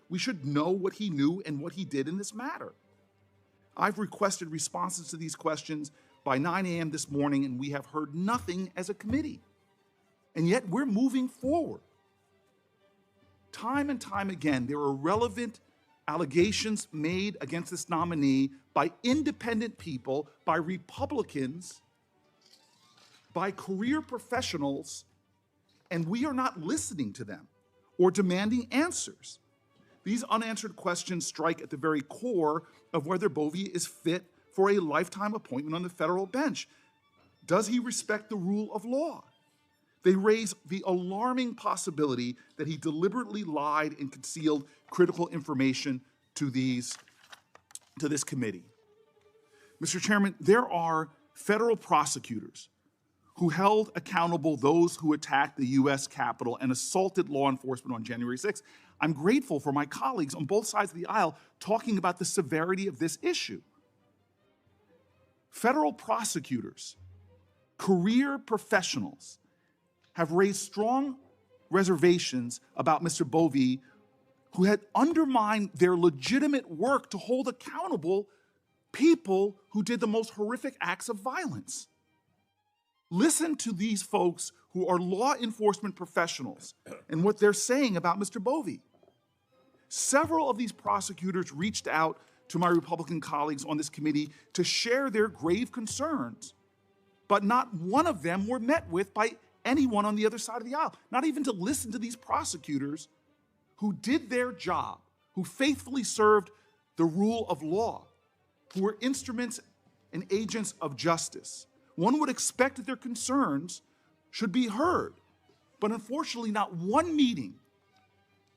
we should know what he knew and what he did in this matter. I've requested responses to these questions by 9 a.m. this morning, and we have heard nothing as a committee. And yet we're moving forward. Time and time again, there are relevant allegations made against this nominee by independent people, by Republicans, by career professionals, and we are not listening to them or demanding answers. These unanswered questions strike at the very core of whether Bove is fit for a lifetime appointment on the federal bench. Does he respect the rule of law? They raise the alarming possibility that he deliberately lied and concealed critical information to this committee. Mr. Chairman, there are federal prosecutors who held accountable those who attacked the U.S. Capitol and assaulted law enforcement on January 6th. I'm grateful for my colleagues on both sides of the aisle talking about the severity of this issue. Federal prosecutors, career professionals, have raised strong reservations about Mr. Bove, who had undermined their legitimate work to hold accountable people who did the most horrific acts of violence. Listen to these folks who are law enforcement professionals and what they're saying about Mr. Bove. Several of these prosecutors reached out to my Republican colleagues on this committee to share their grave concerns, but not one of them were met with by anyone on the other side of the aisle, not even to listen to these prosecutors who did their job, who faithfully served the rule of law, who were instruments and agents of justice. One would expect that their concerns should be heard, but unfortunately not one meeting,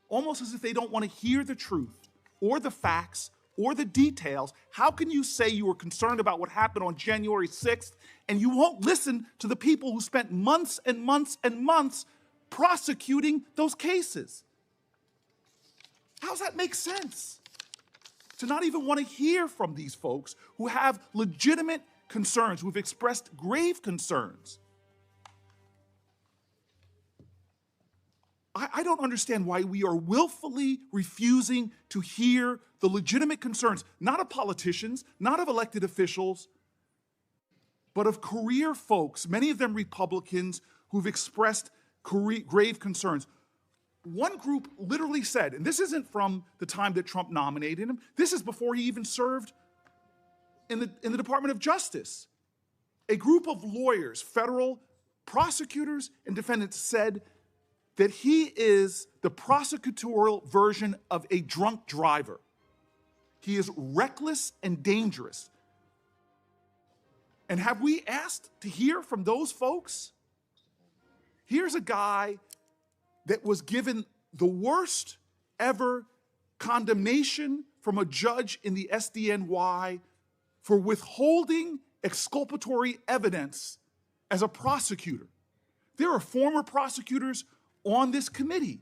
almost as if they don't want to hear the truth or the facts or the details. How can you say you were concerned about what happened on January 6th and you won't listen to the people who spent months and months and months prosecuting those cases? How does that make sense? To not even want to hear from these folks who have legitimate concerns, who've expressed grave concerns. I don't understand why we are willfully refusing to hear the legitimate concerns, not of politicians, not of elected officials, but of career folks, many of them Republicans, who've expressed grave concerns. One group literally said, and this isn't from the time that Trump nominated him, this is before he even served in the Department of Justice. A group of lawyers, federal prosecutors and defendants, said that he is the prosecutorial version of a drunk driver. He is reckless and dangerous. And have we asked to hear from those folks? Here's a guy that was given the worst ever condemnation from a judge in the SDNY for withholding exculpatory evidence as a prosecutor. There are former prosecutors on this committee.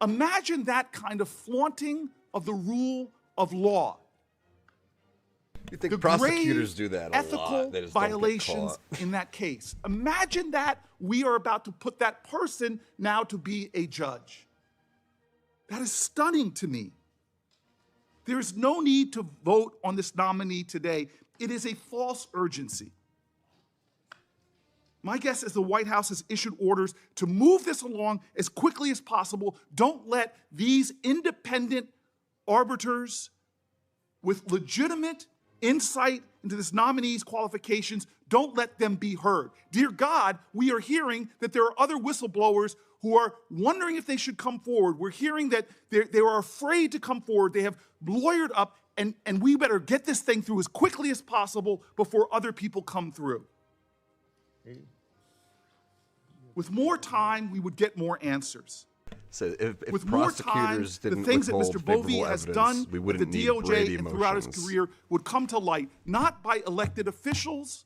Imagine that kind of flaunting of the rule of law. You think The prosecutors grave do that a ethical lot? They just don't get violations caught. in that case. Imagine that we are about to put that person now to be a judge. That is stunning to me. There is no need to vote on this nominee today. It is a false urgency. My guess is the White House has issued orders to move this along as quickly as possible. Don't let these independent arbiters with legitimate insight into this nominee's qualifications, don't let them be heard. Dear God, we are hearing that there are other whistleblowers who are wondering if they should come forward. We're hearing that they are afraid to come forward. They have lawyered up, and we better get this thing through as quickly as possible before other people come through. With more time, we would get more answers. So if With more time, prosecutors the didn't things that withhold Mr. Bove favorable has evidence, done we with wouldn't the need DOJ and Brady throughout his motions. career would come to light, not by elected officials,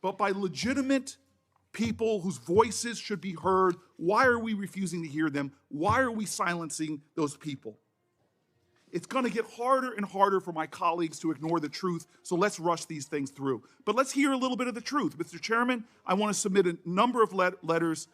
but by legitimate people whose voices should be heard. Why are we refusing to hear them? Why are we silencing those people? It's going to get harder and harder for my colleagues to ignore the truth, so let's rush these things through. But let's hear a little bit of the truth. Mr. Chairman, I want to submit a number of letters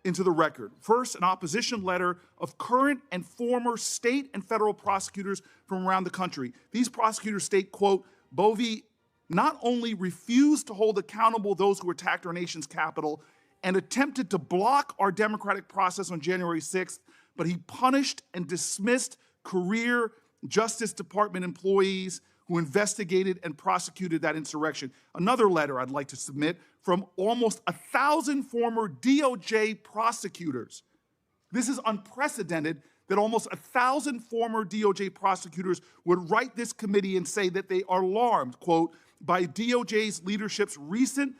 into the record. First, an opposition letter of current and former state and federal prosecutors from around the country. These prosecutors state, quote, Bove not only refused to hold accountable those who attacked our nation's capital and attempted to block our democratic process on January 6th, but he punished and dismissed career Justice Department employees who investigated and prosecuted that insurrection. Another letter I'd like to submit from almost 1,000 former DOJ prosecutors. This is unprecedented that almost 1,000 former DOJ prosecutors would write this committee and say that they are alarmed, quote, by DOJ's leadership's recent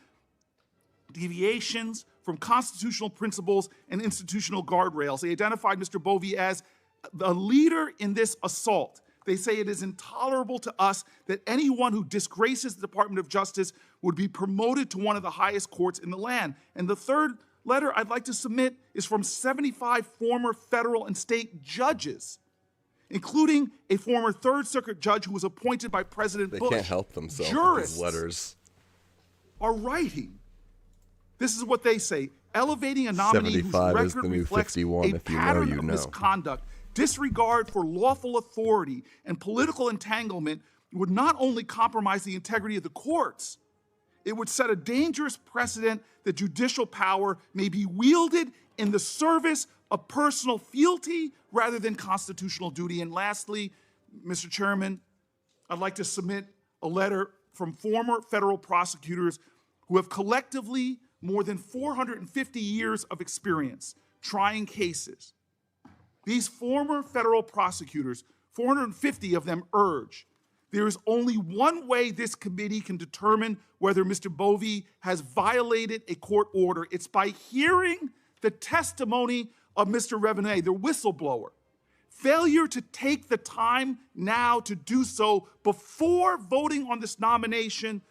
deviations from constitutional principles and institutional guardrails. They identified Mr. Bove as the leader in this assault. They say it is intolerable to us that anyone who disgraces the Department of Justice would be promoted to one of the highest courts in the land. And the third letter I'd like to submit is from 75 former federal and state judges, including a former Third Circuit judge who was appointed by President Bush. They can't help themselves Jurists with these letters. Are writing. This is what they say. Elevating a nominee whose 75 is record the new reflects 51, a if you know, pattern you of know. misconduct, disregard for lawful authority, and political entanglement would not only compromise the integrity of the courts, it would set a dangerous precedent that judicial power may be wielded in the service of personal fealty rather than constitutional duty. And lastly, Mr. Chairman, I'd like to submit a letter from former federal prosecutors who have collectively more than 450 years of experience trying cases. These former federal prosecutors, 450 of them, urge there is only one way this committee can determine whether Mr. Bove has violated a court order. It's by hearing the testimony of Mr. Revenet, the whistleblower. Failure to take the time now to do so before voting on this nomination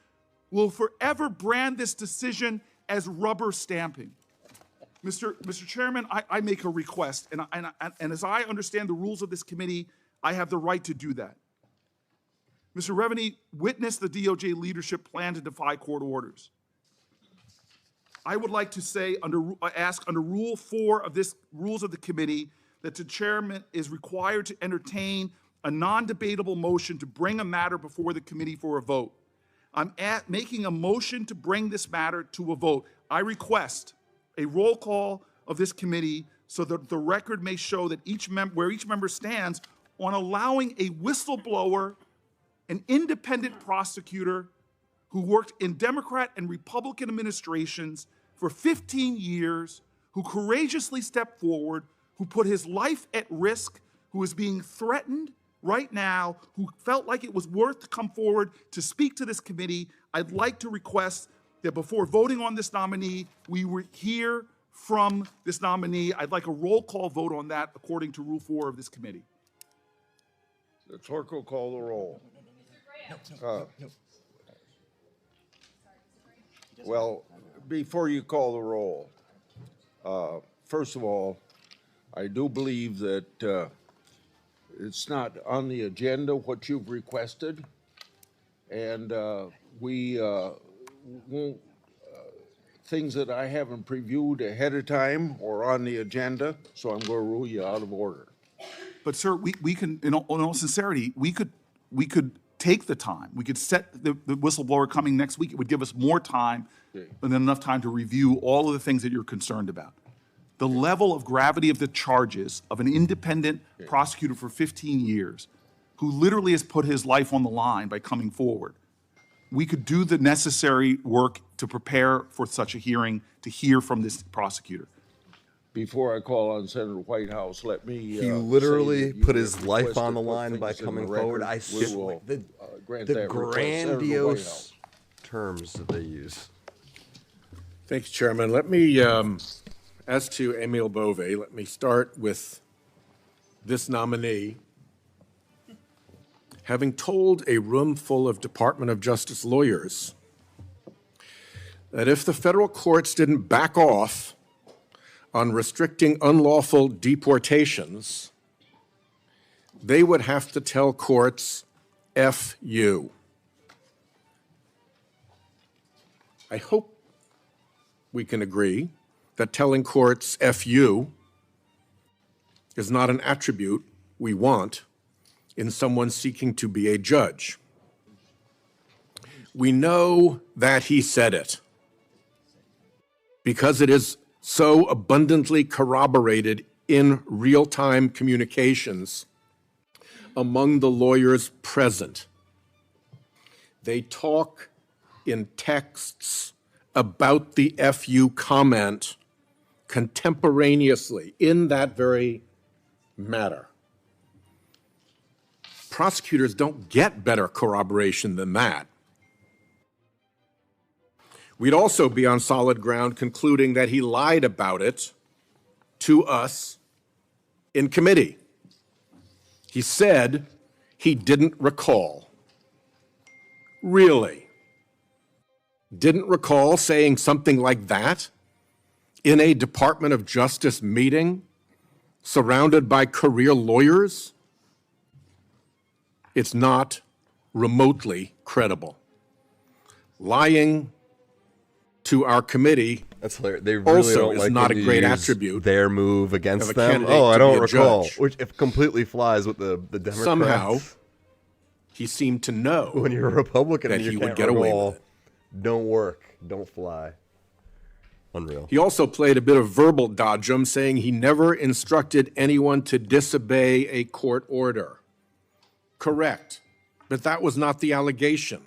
will forever brand this decision as rubber stamping. Mr. Chairman, I make a request, and as I understand the rules of this committee, I have the right to do that. Mr. Revenet witnessed the DOJ leadership plan to defy court orders. I would like to say, ask under Rule 4 of this rules of the committee that the chairman is required to entertain a non-debatable motion to bring a matter before the committee for a vote. I'm making a motion to bring this matter to a vote. I request a roll call of this committee so that the record may show that where each member stands on allowing a whistleblower, an independent prosecutor who worked in Democrat and Republican administrations for 15 years, who courageously stepped forward, who put his life at risk, who is being threatened right now, who felt like it was worth to come forward to speak to this committee. I'd like to request that before voting on this nominee, we would hear from this nominee. I'd like a roll call vote on that according to Rule 4 of this committee. The clerk will call the roll. Well, before you call the roll, first of all, I do believe that it's not on the agenda what you've requested, and we won't, things that I haven't previewed ahead of time or on the agenda, so I'm going to rule you out of order. But sir, we can, in all sincerity, we could take the time. We could set the whistleblower coming next week. It would give us more time and then enough time to review all of the things that you're concerned about. The level of gravity of the charges of an independent prosecutor for 15 years who literally has put his life on the line by coming forward. We could do the necessary work to prepare for such a hearing, to hear from this prosecutor. Before I call on Senator Whitehouse, let me He literally say that you put his have life on the requested line by things in the coming record. forward. I We will grant the that request. Senator grandiose Whitehouse. terms that they use. Thanks, Chairman. Let me, as to Emil Bove, let me start with this nominee. Having told a room full of Department of Justice lawyers that if the federal courts didn't back off on restricting unlawful deportations, they would have to tell courts, F you. I hope we can agree that telling courts F you is not an attribute we want in someone seeking to be a judge. We know that he said it because it is so abundantly corroborated in real-time communications among the lawyers present. They talk in texts about the FU comment contemporaneously in that very matter. Prosecutors don't get better corroboration than that. We'd also be on solid ground concluding that he lied about it to us in committee. He said he didn't recall. Really? Didn't recall saying something like that in a Department of Justice meeting surrounded by career lawyers? It's not remotely credible. Lying to our committee That's hilarious. They really also don't is like not a when you great use attribute their move against of a them. candidate Oh, I to don't be a recall. judge. Which it completely flies with the Democrats. Somehow, he seemed to know when you're a Republican that and you he can't would get away recall, with it. don't work, don't fly. Unreal. He also played a bit of verbal dodgem, saying he never instructed anyone to disobey a court order. Correct, but that was not the allegation.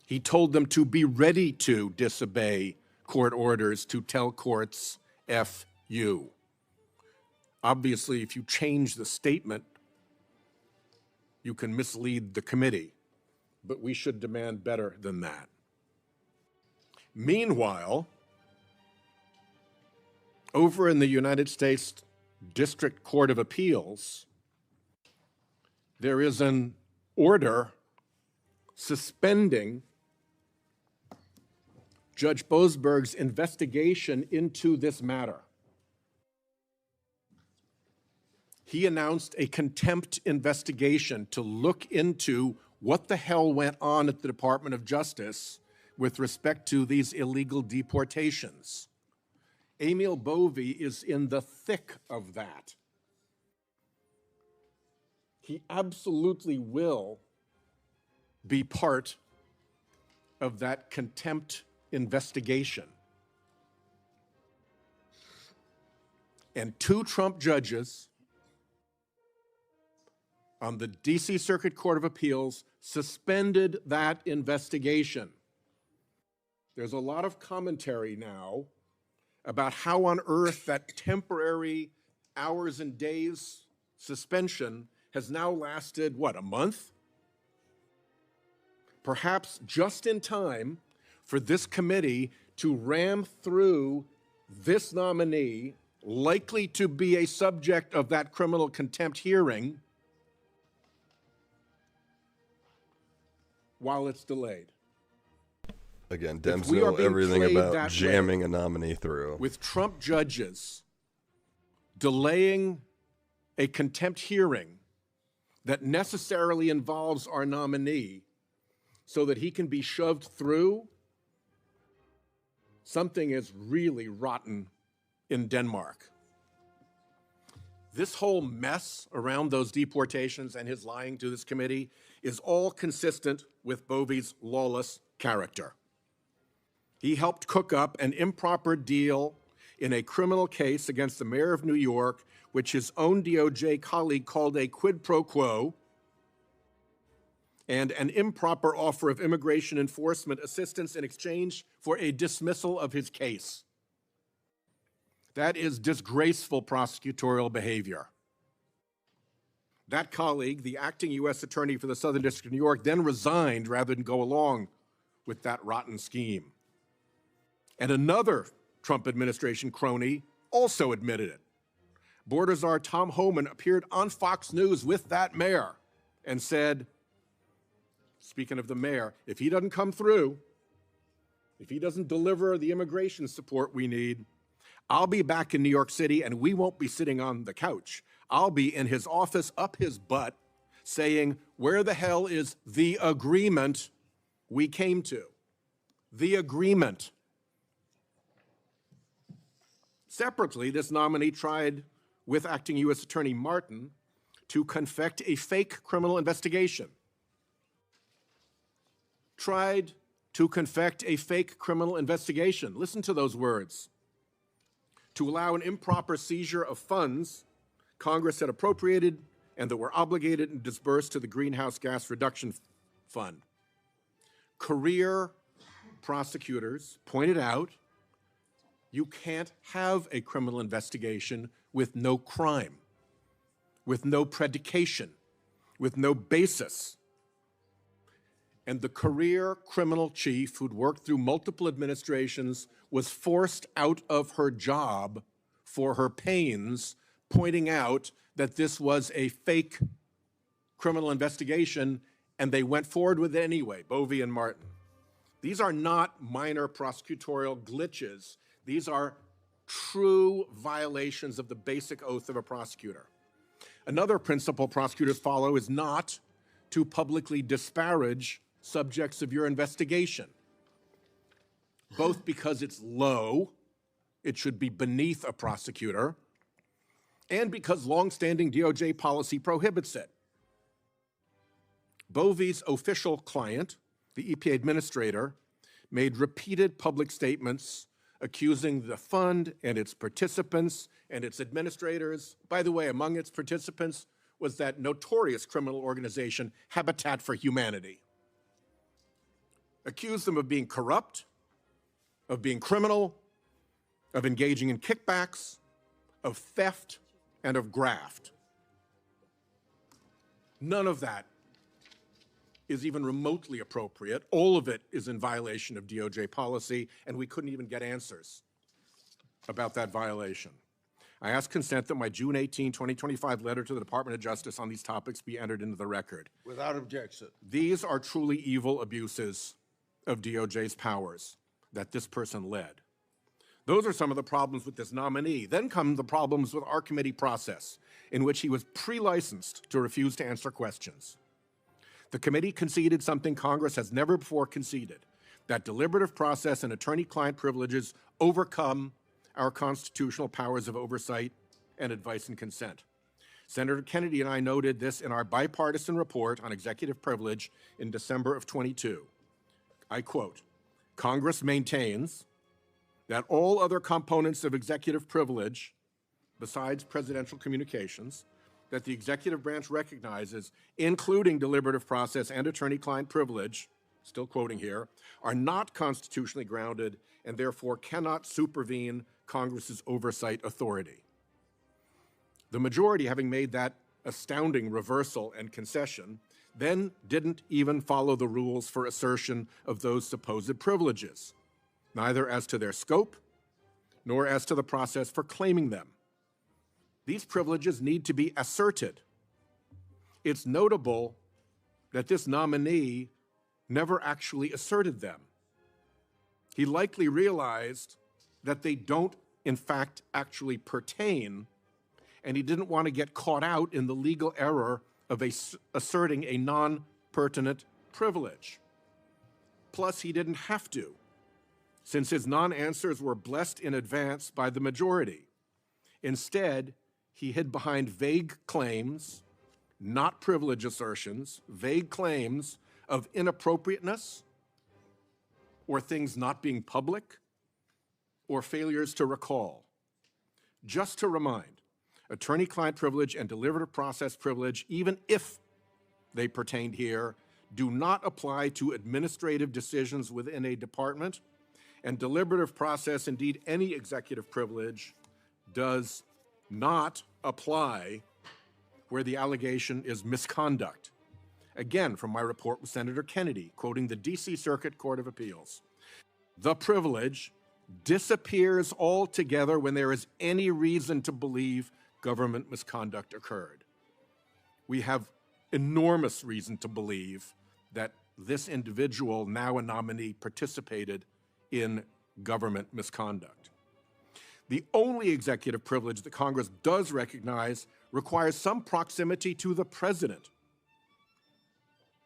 He told them to be ready to disobey court orders, to tell courts, F you. Obviously, if you change the statement, you can mislead the committee, but we should demand better than that. Meanwhile, over in the United States District Court of Appeals, there is an order suspending Judge Boasberg's investigation into this matter. He announced a contempt investigation to look into what the hell went on at the Department of Justice with respect to these illegal deportations. Emil Bove is in the thick of that. He absolutely will be part of that contempt investigation. And 2 Trump judges on the DC Circuit Court of Appeals suspended that investigation. There's a lot of commentary now about how on earth that temporary hours and days suspension has now lasted, what, a month? Perhaps just in time for this committee to ram through this nominee, likely to be a subject of that criminal contempt hearing, while it's delayed. Again, Dems we are know being everything played about that jamming way, a nominee through. with Trump judges delaying a contempt hearing that necessarily involves our nominee so that he can be shoved through, something is really rotten in Denmark. This whole mess around those deportations and his lying to this committee is all consistent with Bove's lawless character. He helped cook up an improper deal in a criminal case against the mayor of New York, which his own DOJ colleague called a quid pro quo, and an improper offer of immigration enforcement assistance in exchange for a dismissal of his case. That is disgraceful prosecutorial behavior. That colleague, the acting U.S. attorney for the Southern District of New York, then resigned rather than go along with that rotten scheme. And another Trump administration crony also admitted it. Border Czar Tom Homan appeared on Fox News with that mayor and said, speaking of the mayor, if he doesn't come through, if he doesn't deliver the immigration support we need, I'll be back in New York City and we won't be sitting on the couch. I'll be in his office up his butt saying, where the hell is the agreement we came to? The agreement. Separately, this nominee tried with acting U.S. Attorney Martin to confect a fake criminal investigation. Tried to confect a fake criminal investigation. Listen to those words. To allow an improper seizure of funds Congress had appropriated and that were obligated and disbursed to the Greenhouse Gas Reduction Fund. Career prosecutors pointed out you can't have a criminal investigation with no crime, with no predication, with no basis. And the career criminal chief who'd worked through multiple administrations was forced out of her job for her pains, pointing out that this was a fake criminal investigation, and they went forward with it anyway, Bove and Martin. These are not minor prosecutorial glitches. These are true violations of the basic oath of a prosecutor. Another principle prosecutors follow is not to publicly disparage subjects of your investigation, both because it's low, it should be beneath a prosecutor, and because longstanding DOJ policy prohibits it. Bove's official client, the EPA administrator, made repeated public statements accusing the fund and its participants and its administrators. By the way, among its participants was that notorious criminal organization, Habitat for Humanity. Accused them of being corrupt, of being criminal, of engaging in kickbacks, of theft, and of graft. None of that is even remotely appropriate. All of it is in violation of DOJ policy, and we couldn't even get answers about that violation. I ask consent that my June 18, 2025 letter to the Department of Justice on these topics be entered into the record. Without objection. These are truly evil abuses of DOJ's powers that this person led. Those are some of the problems with this nominee. Then come the problems with our committee process, in which he was pre-licensed to refuse to answer questions. The committee conceded something Congress has never before conceded, that deliberative process and attorney-client privileges overcome our constitutional powers of oversight and advice and consent. Senator Kennedy and I noted this in our bipartisan report on executive privilege in December of 22. I quote, Congress maintains that all other components of executive privilege, besides presidential communications, that the executive branch recognizes, including deliberative process and attorney-client privilege, still quoting here, are not constitutionally grounded and therefore cannot supervene Congress's oversight authority. The majority, having made that astounding reversal and concession, then didn't even follow the rules for assertion of those supposed privileges, neither as to their scope nor as to the process for claiming them. These privileges need to be asserted. It's notable that this nominee never actually asserted them. He likely realized that they don't, in fact, actually pertain, and he didn't want to get caught out in the legal error of asserting a non-pertinent privilege. Plus, he didn't have to, since his non-answers were blessed in advance by the majority. Instead, he hid behind vague claims, not privilege assertions, vague claims of inappropriateness or things not being public or failures to recall. Just to remind, attorney-client privilege and deliberative process privilege, even if they pertained here, do not apply to administrative decisions within a department, and deliberative process, indeed any executive privilege, does not apply where the allegation is misconduct. Again, from my report with Senator Kennedy, quoting the D.C. Circuit Court of Appeals, the privilege disappears altogether when there is any reason to believe government misconduct occurred. We have enormous reason to believe that this individual, now a nominee, participated in government misconduct. The only executive privilege that Congress does recognize requires some proximity to the president.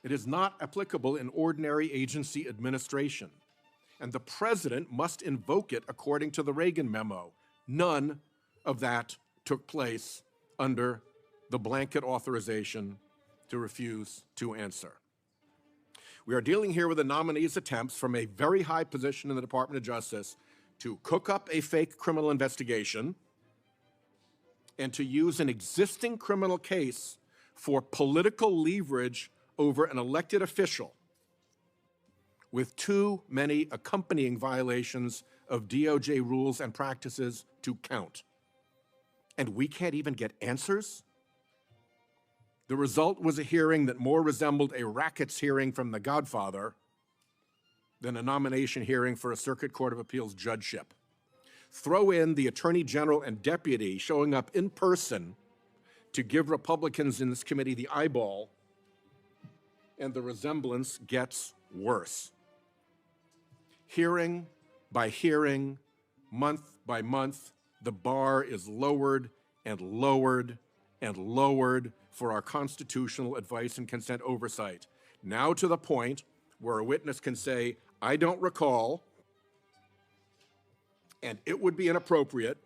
It is not applicable in ordinary agency administration, and the president must invoke it according to the Reagan memo. None of that took place under the blanket authorization to refuse to answer. We are dealing here with the nominee's attempts from a very high position in the Department of Justice to cook up a fake criminal investigation and to use an existing criminal case for political leverage over an elected official with too many accompanying violations of DOJ rules and practices to count. And we can't even get answers? The result was a hearing that more resembled a rackets hearing from The Godfather than a nomination hearing for a Circuit Court of Appeals judgeship. Throw in the Attorney General and Deputy showing up in person to give Republicans in this committee the eyeball, and the resemblance gets worse. Hearing by hearing, month by month, the bar is lowered and lowered and lowered for our constitutional advice and consent oversight. Now to the point where a witness can say, I don't recall, and it would be inappropriate,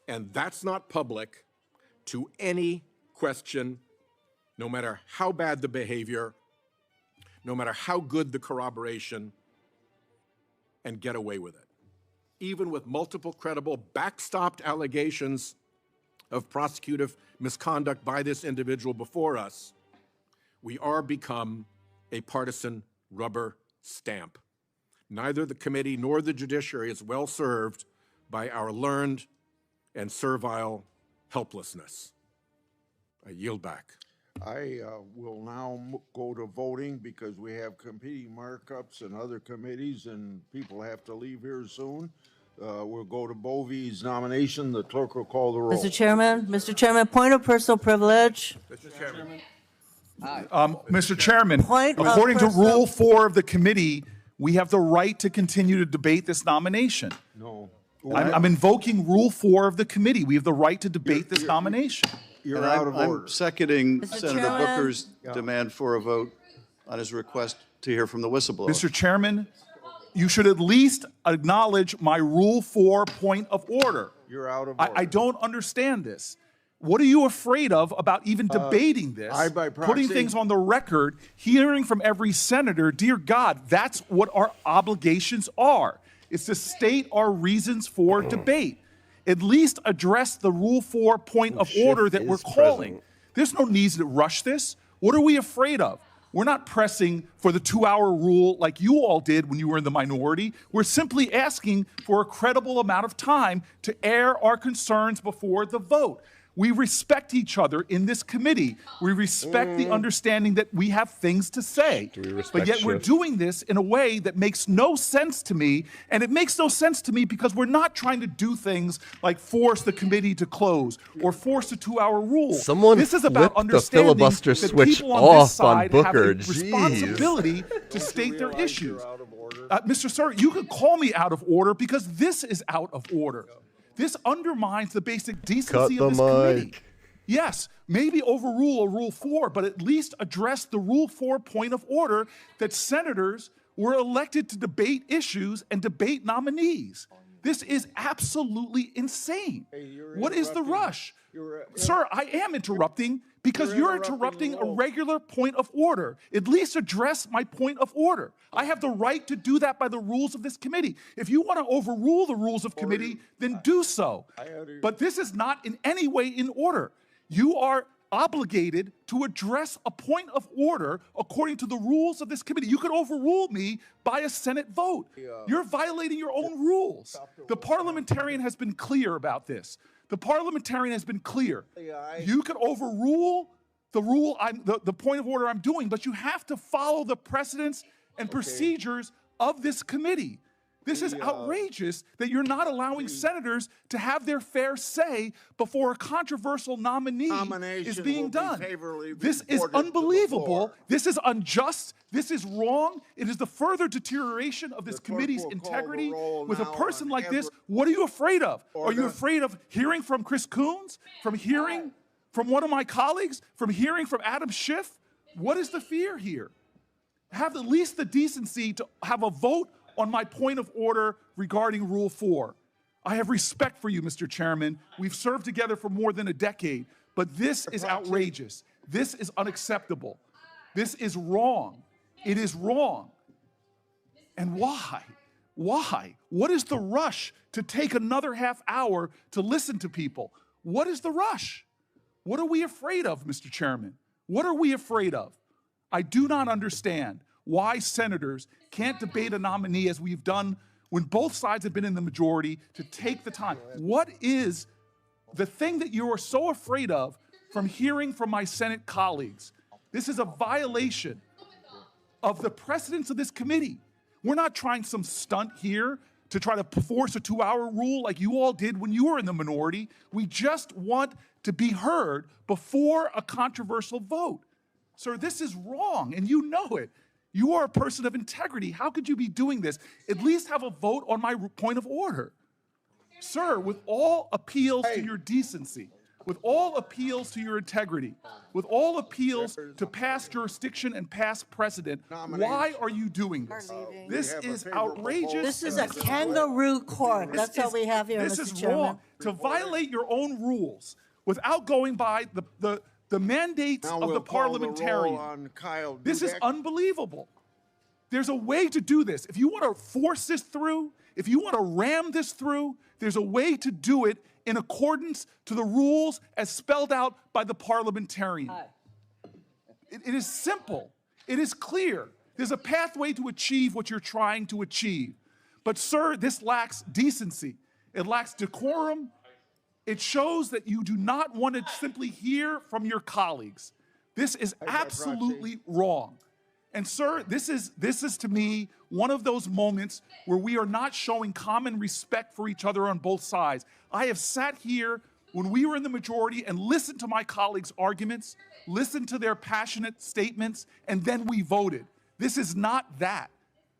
and that's not public to any question, no matter how bad the behavior, no matter how good the corroboration, and get away with it. Even with multiple credible backstopped allegations of prosecutive misconduct by this individual before us, we are become a partisan rubber stamp. Neither the committee nor the judiciary is well served by our learned and servile helplessness. I yield back. I will now go to voting because we have competing markups and other committees and people have to leave here soon. We'll go to Bove's nomination. The clerk will call the roll. Mr. Chairman, point of personal privilege. Mr. Chairman. Mr. Chairman, Point of according to personal- Rule 4 of the committee, we have the right to continue to debate this nomination. No. I'm invoking Rule 4 of the committee. We have the right to debate this nomination. You're And out of I'm order. seconding Mr. Senator Chairman? Booker's demand for a vote on his request to hear from the whistleblower. Mr. Chairman, you should at least acknowledge my Rule 4 point of order. You're out of order. I don't understand this. What are you afraid of about even debating this? I, by putting proxy- things on the record, hearing from every senator, dear God, that's what our obligations are. It's to state our reasons for debate. At least address the Rule 4 point of order that we're calling. There's no need to rush this. What are we afraid of? We're not pressing for the 2-hour rule like you all did when you were in the minority. We're simply asking for a credible amount of time to air our concerns before the vote. We respect each other in this committee. We respect the understanding that we have things to say. But yet we're doing this in a way that makes no sense to me. And it makes no sense to me because we're not trying to do things like force the committee to close or force a 2-hour rule. Someone this is about flip the understanding filibuster that switch people on off this side on have Booker. a responsibility to state their Realize issues. you're out of order. Mr. Sir, you could call me out of order because this is out of order. This undermines the basic decency Cut of the this committee. mic. Yes, maybe overrule a Rule 4, but at least address the Rule 4 point of order that senators were elected to debate issues and debate nominees. This is absolutely insane. you're What is the interrupting. rush? You're- Sir, I am interrupting because You're you're interrupting interrupting the a roll. regular point of order. At least address my point of order. I have the right to do that by the rules of this committee. If you want to overrule the rules of committee, then do so. But this is not in any way in order. You are obligated to address a point of order according to the rules of this committee. You could overrule me by a Senate vote. You're violating your own rules. The parliamentarian has been clear about this. The parliamentarian has been clear. You could overrule the rule, the point of order I'm doing, but you have to follow the precedents and procedures of this committee. This is outrageous that you're not allowing senators to have their fair say before a controversial nominee is being done. This is unbelievable. This is unjust. This is wrong. It is the further deterioration of this committee's integrity. With a person like this, what are you afraid of? Are you afraid of hearing from Chris Coons? From hearing from one of my colleagues? From hearing from Adam Schiff? What is the fear here? Have at least the decency to have a vote on my point of order regarding Rule 4. I have respect for you, Mr. Chairman. We've served together for more than a decade, but this is outrageous. This is unacceptable. This is wrong. It is wrong. And why? Why? What is the rush to take another half hour to listen to people? What is the rush? What are we afraid of, Mr. Chairman? What are we afraid of? I do not understand why senators can't debate a nominee as we've done when both sides have been in the majority to take the time. What is the thing that you are so afraid of from hearing from my Senate colleagues? This is a violation of the precedents of this committee. We're not trying some stunt here to try to force a 2-hour rule like you all did when you were in the minority. We just want to be heard before a controversial vote. Sir, this is wrong, and you know it. You are a person of integrity. How could you be doing this? At least have a vote on my point of order. Sir, with all appeals to your decency, with all appeals to your integrity, with all appeals to past jurisdiction and past precedent, why are you doing this? This is outrageous. This is a kangaroo court. That's all we have here, Mr. Chairman. This is wrong. To violate your own rules without going by the mandates of the parliamentarian. This is unbelievable. There's a way to do this. If you want to force this through, if you want to ram this through, there's a way to do it in accordance to the rules as spelled out by the parliamentarian. It is simple. It is clear. There's a pathway to achieve what you're trying to achieve. But sir, this lacks decency. It lacks decorum. It shows that you do not want to simply hear from your colleagues. This is absolutely wrong. And sir, this is to me one of those moments where we are not showing common respect for each other on both sides. I have sat here when we were in the majority and listened to my colleagues' arguments, listened to their passionate statements, and then we voted. This is not that.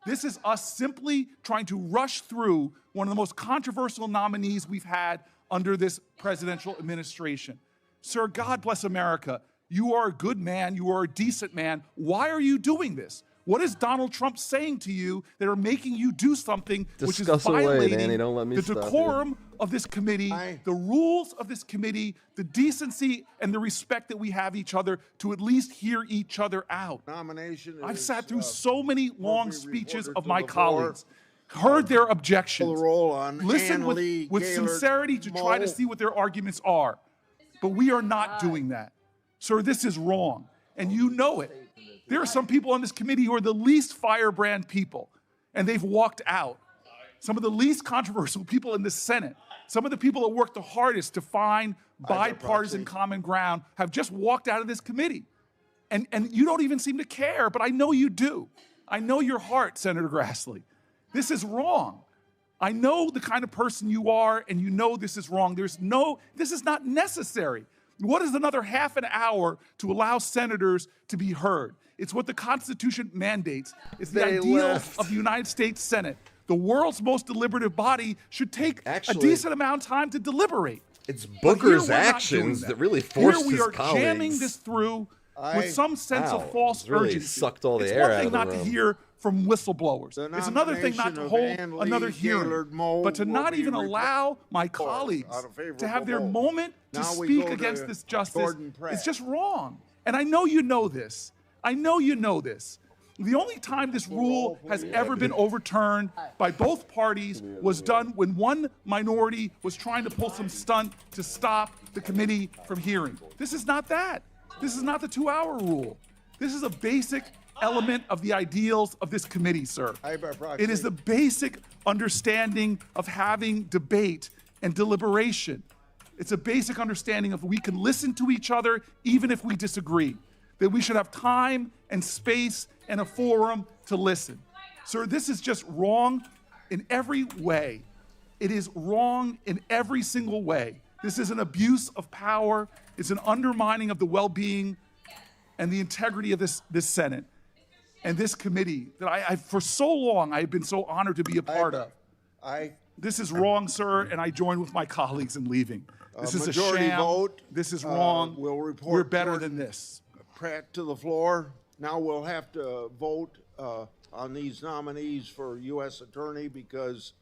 This is us simply trying to rush through one of the most controversial nominees we've had under this presidential administration. Sir, God bless America. You are a good man. You are a decent man. Why are you doing this? What is Donald Trump saying to you that are making you do something which is violating the decorum of this committee, the rules of this committee, the decency and the respect that we have each other to at least hear each other out? I've sat through so many long speeches of my colleagues, heard their objections, listened with sincerity to try to see what their arguments are. But we are not doing that. Sir, this is wrong, and you know it. There are some people on this committee who are the least firebrand people, and they've walked out. Some of the least controversial people in the Senate, some of the people that work the hardest to find bipartisan common ground have just walked out of this committee. And you don't even seem to care, but I know you do. I know your heart, Senator Grassley. This is wrong. I know the kind of person you are, and you know this is wrong. This is not necessary. What is another half an hour to allow senators to be heard? It's what the Constitution mandates. It's the ideals of the United States Senate. The world's most deliberative body should take a decent amount of time to deliberate. It's Booker's actions that really forced his colleagues. Here we are jamming this through with some sense of false urgency. Sucked all the it's air one out thing of the not room. to hear from whistleblowers. It's another thing not to hold another hearing, but to not even allow my colleagues to have their moment to speak against this justice. It's just wrong. And I know you know this. I know you know this. The only time this rule has ever been overturned by both parties was done when one minority was trying to pull some stunt to stop the committee from hearing. This is not that. This is not the 2-hour rule. This is a basic element of the ideals of this committee, sir. It is the basic understanding of having debate and deliberation. It's a basic understanding of we can listen to each other even if we disagree, that we should have time and space and a forum to listen. Sir, this is just wrong. in every way. It is wrong in every single way. This is an abuse of power. It's an undermining of the well-being and the integrity of this Senate and this committee that I for so long, I've been so honored to be a part of. This is wrong, sir, and I join with my colleagues in leaving. This is a majority sham. vote. This is wrong. We'll report We're better Jordan than this. Pratt to the floor. Now we'll have to vote on these nominees for U.S. Attorney because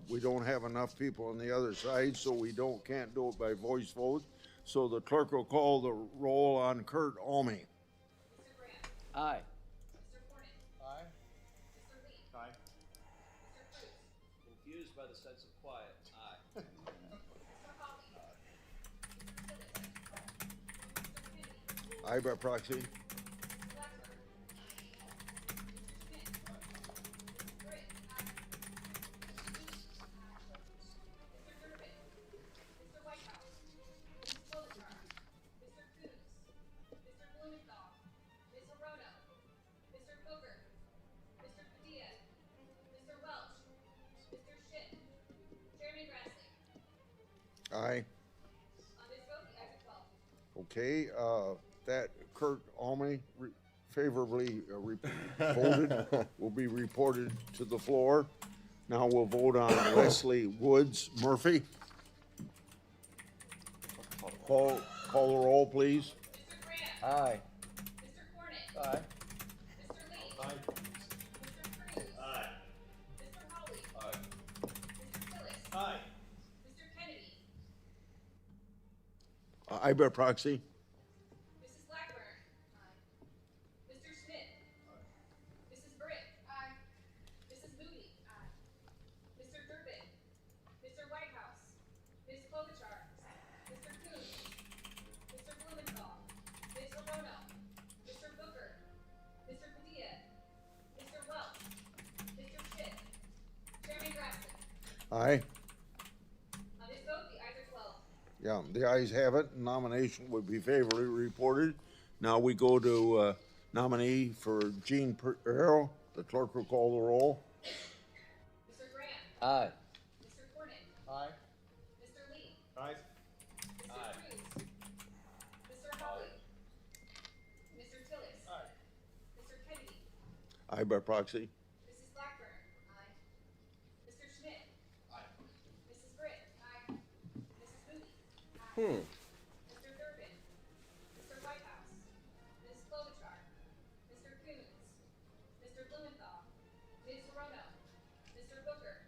we don't have enough people on the other side, so we can't do it by voice vote. So the clerk will call the roll on Kurt Alme. Aye. Confused by the sense of quiet. Aye. Aye by proxy. Aye. Okay, that Kurt Alme favorably voted will be reported to the floor. Now we'll vote on Lesley Woods Murphy. Call the roll, please. Aye. Aye. Aye. Aye by proxy. Mrs. Blackburn. Aye. Mr. Schmidt. Aye. Mrs. Britt. Aye. Mrs. Moody. Aye. Mr. Durbin. Mr. Whitehouse. Ms. Klobuchar. Mr. Coons. Mr. Blumenthal. Ms. Orono. Mr. Booker. Mr. Padilla. Mr. Welch. Mr. Schitt. Chairman Grassley. Aye. On this vote, the ayes are 12. Yeah, the ayes have it. Nomination would be favorably reported. Now we go to nominee for Jean Pirro. The clerk will call the roll. Mr. Grant. Aye. Mr. Cornyn. Aye. Mr. Lee. Aye. Mr. Cruz. Mr. Hawley. Mr. Tillis. Aye. Mr. Kennedy. Aye by proxy. Mrs. Blackburn. Aye. Mr. Schmidt. Aye. Mrs. Britt. Aye. Mrs. Moody. Aye. Mr. Durbin. Mr. Whitehouse. Ms. Klobuchar. Mr. Coons. Mr. Blumenthal. Ms. Orono. Mr. Booker.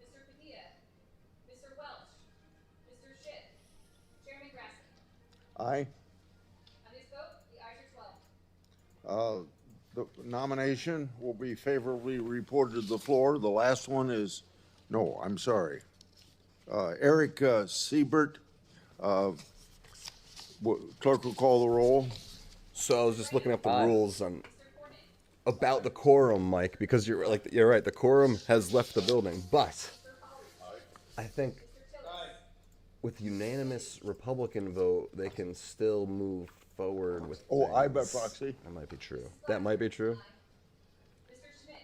Mr. Padilla. Mr. Welch. Mr. Schitt. Chairman Grassley. Aye. On this vote, the ayes are 12. The nomination will be favorably reported to the floor. The last one is, no, I'm sorry. Eric Siebert. Clerk will call the roll. So I was just looking up the rules on about the quorum, Mike, because you're right. The quorum has left the building, but I think with unanimous Republican vote, they can still move forward with. Aye by things. proxy. That might be true. That might be true. Mr. Schmidt.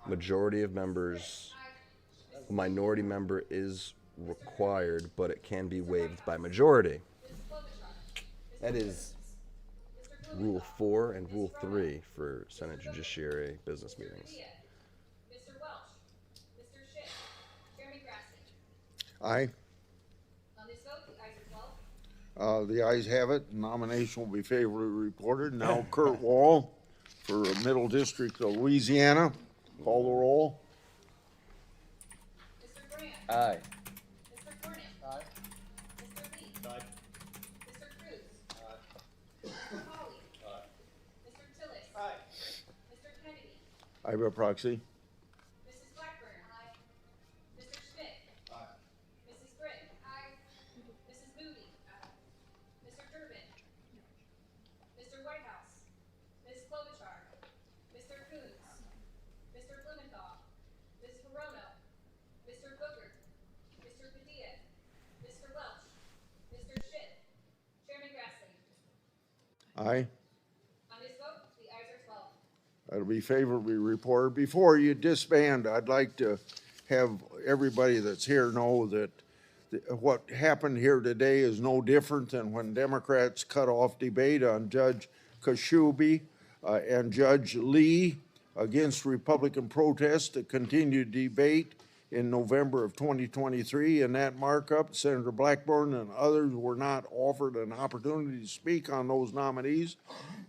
Majority of members, a minority member is required, but it can be waived by majority. That is Rule 4 and Rule 3 for Senate Judiciary business meetings. Mr. Welch. Mr. Schitt. Chairman Grassley. Aye. On this vote, the ayes are 12. The ayes have it. Nomination will be favorably reported. Now Kurt Wall for Middle District of Louisiana. Call the roll. Mr. Grant. Aye. Mr. Cornyn. Aye. Mr. Lee. Aye. Mr. Cruz. Mr. Hawley. Mr. Tillis. Aye. Mr. Kennedy. Aye by proxy. Mrs. Blackburn. Aye. Mr. Schmidt. Aye. Mrs. Britt. Aye. Mrs. Moody. Aye. Mr. Durbin. Mr. Whitehouse. Ms. Klobuchar. Mr. Coons. Mr. Blumenthal. Ms. Orono. Mr. Booker. Mr. Padilla. Mr. Welch. Mr. Schitt. Chairman Grassley. Aye. On this vote, the ayes are 12. That'll be favorably reported. Before you disband, I'd like to have everybody that's here know that what happened here today is no different than when Democrats cut off debate on Judge Kashubi and Judge Lee against Republican protests to continue debate in November of 2023. In that markup, Senator Blackburn and others were not offered an opportunity to speak on those nominees,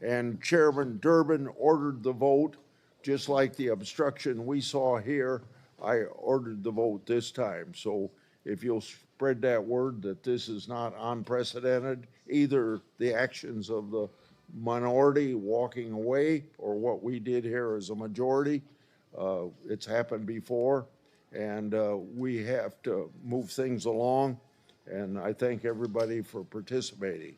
and Chairman Durbin ordered the vote, just like the obstruction we saw here. I ordered the vote this time. So if you'll spread that word that this is not unprecedented, either the actions of the minority walking away or what we did here as a majority. It's happened before, and we have to move things along. And I thank everybody for participating.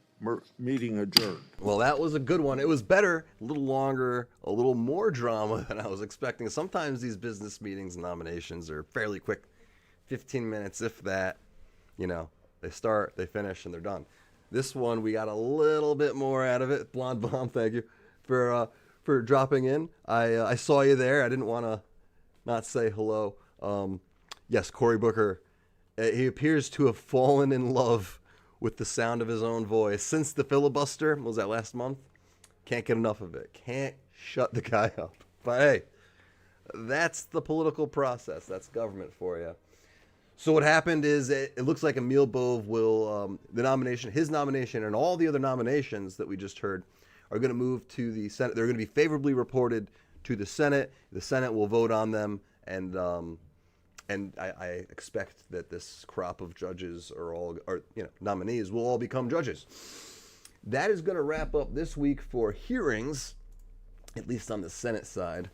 Meeting adjourned. Well, that was a good one. It was better, a little longer, a little more drama than I was expecting. Sometimes these business meetings and nominations are fairly quick, 15 minutes, if that. You know, they start, they finish, and they're done. This one, we got a little bit more out of it. Blonde Bomb, thank you for dropping in. I saw you there. I didn't want to not say hello. Yes, Cory Booker, he appears to have fallen in love with the sound of his own voice since the filibuster. What was that, last month? Can't get enough of it. Can't shut the guy up. But hey, that's the political process. That's government for you. So what happened is it looks like Emil Bove will, his nomination and all the other nominations that we just heard are going to move to the Senate. They're going to be favorably reported to the Senate. The Senate will vote on them, and I expect that this crop of judges nominees will all become judges. That is going to wrap up this week for hearings, at least on the Senate side,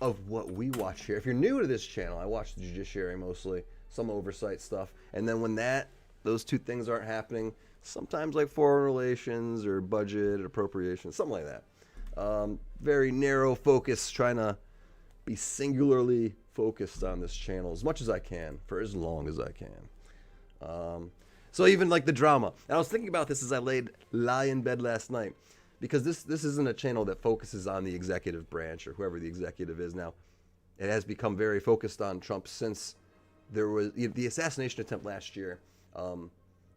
of what we watch here. If you're new to this channel, I watch the Judiciary mostly, some oversight stuff, and then when those two things aren't happening, sometimes like foreign relations or budget and appropriations, something like that. Very narrow focus, trying to be singularly focused on this channel as much as I can for as long as I can. So even like the drama, and I was thinking about this as I lie in bed last night, because this isn't a channel that focuses on the executive branch or whoever the executive is now. It has become very focused on Trump since there was the assassination attempt last year.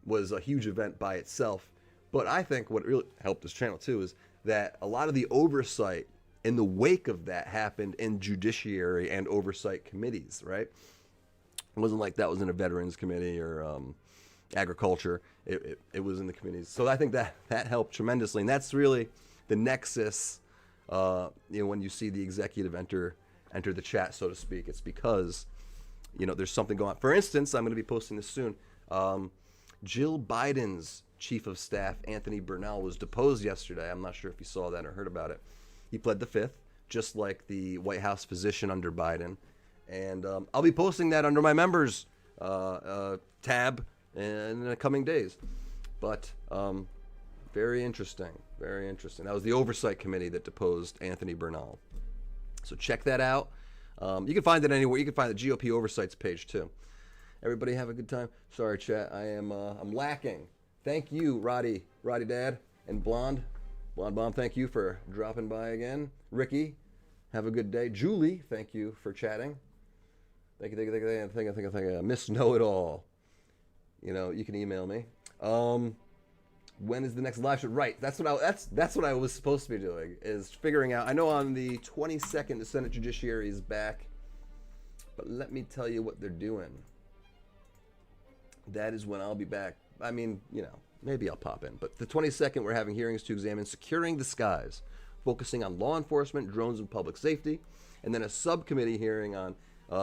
Was a huge event by itself, but I think what really helped this channel too is that a lot of the oversight in the wake of that happened in Judiciary and oversight committees, right? It wasn't like that was in a Veterans Committee or Agriculture. It was in the committees. So I think that helped tremendously, and that's really the nexus. When you see the executive enter the chat, so to speak, it's because there's something going on. For instance, I'm going to be posting this soon. Jill Biden's chief of staff, Anthony Bernal, was deposed yesterday. I'm not sure if you saw that or heard about it. He pled the fifth, just like the White House physician under Biden. And I'll be posting that under my members tab in the coming days. But very interesting, very interesting. That was the Oversight Committee that deposed Anthony Bernal. So check that out. You can find it anywhere. You can find the GOP Oversights page too. Everybody have a good time. Sorry, chat. I'm lacking. Thank you, Roddy Dad, and Blonde Bomb. Thank you for dropping by again. Ricky, have a good day. Julie, thank you for chatting. Thank you. Miss Know It All. You can email me. When is the next live show? Right. That's what I was supposed to be doing, is figuring out. I know on the 22nd the Senate Judiciary is back, but let me tell you what they're doing. That is when I'll be back. I mean, maybe I'll pop in. But the 22nd, we're having hearings to examine securing the skies, focusing on law enforcement, drones, and public safety, and then a subcommittee hearing on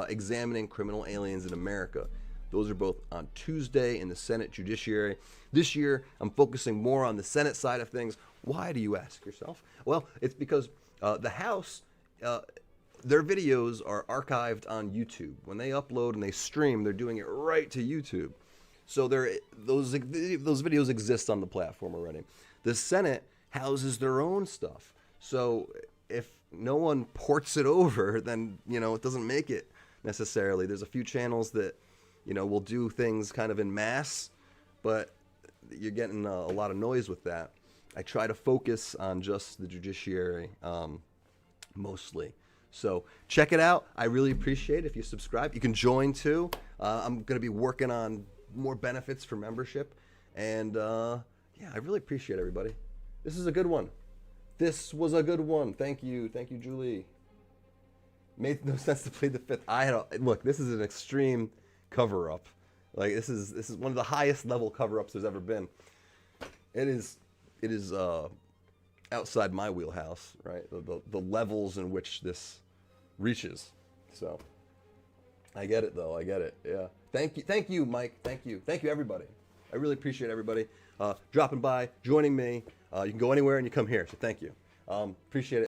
examining criminal aliens in America. Those are both on Tuesday in the Senate Judiciary. This year, I'm focusing more on the Senate side of things. Why, do you ask yourself? Well, it's because the House, their videos are archived on YouTube. When they upload and they stream, they're doing it right to YouTube. So those videos exist on the platform already. The Senate houses their own stuff. So if no one ports it over, then it doesn't make it necessarily. There's a few channels that will do things kind of in mass, but you're getting a lot of noise with that. I try to focus on just the Judiciary mostly. So check it out. I really appreciate it if you subscribe. You can join too. I'm going to be working on more benefits for membership. And yeah, I really appreciate everybody. This is a good one. This was a good one. Thank you. Thank you, Julie. Made no sense to plead the fifth. Look, this is an extreme cover-up. Like this is one of the highest level cover-ups there's ever been. It is outside my wheelhouse, right? The levels in which this reaches. So I get it though. I get it. Yeah. Thank you, Mike. Thank you, everybody. I really appreciate everybody dropping by, joining me. You can go anywhere and you come here. So thank you. Appreciate it.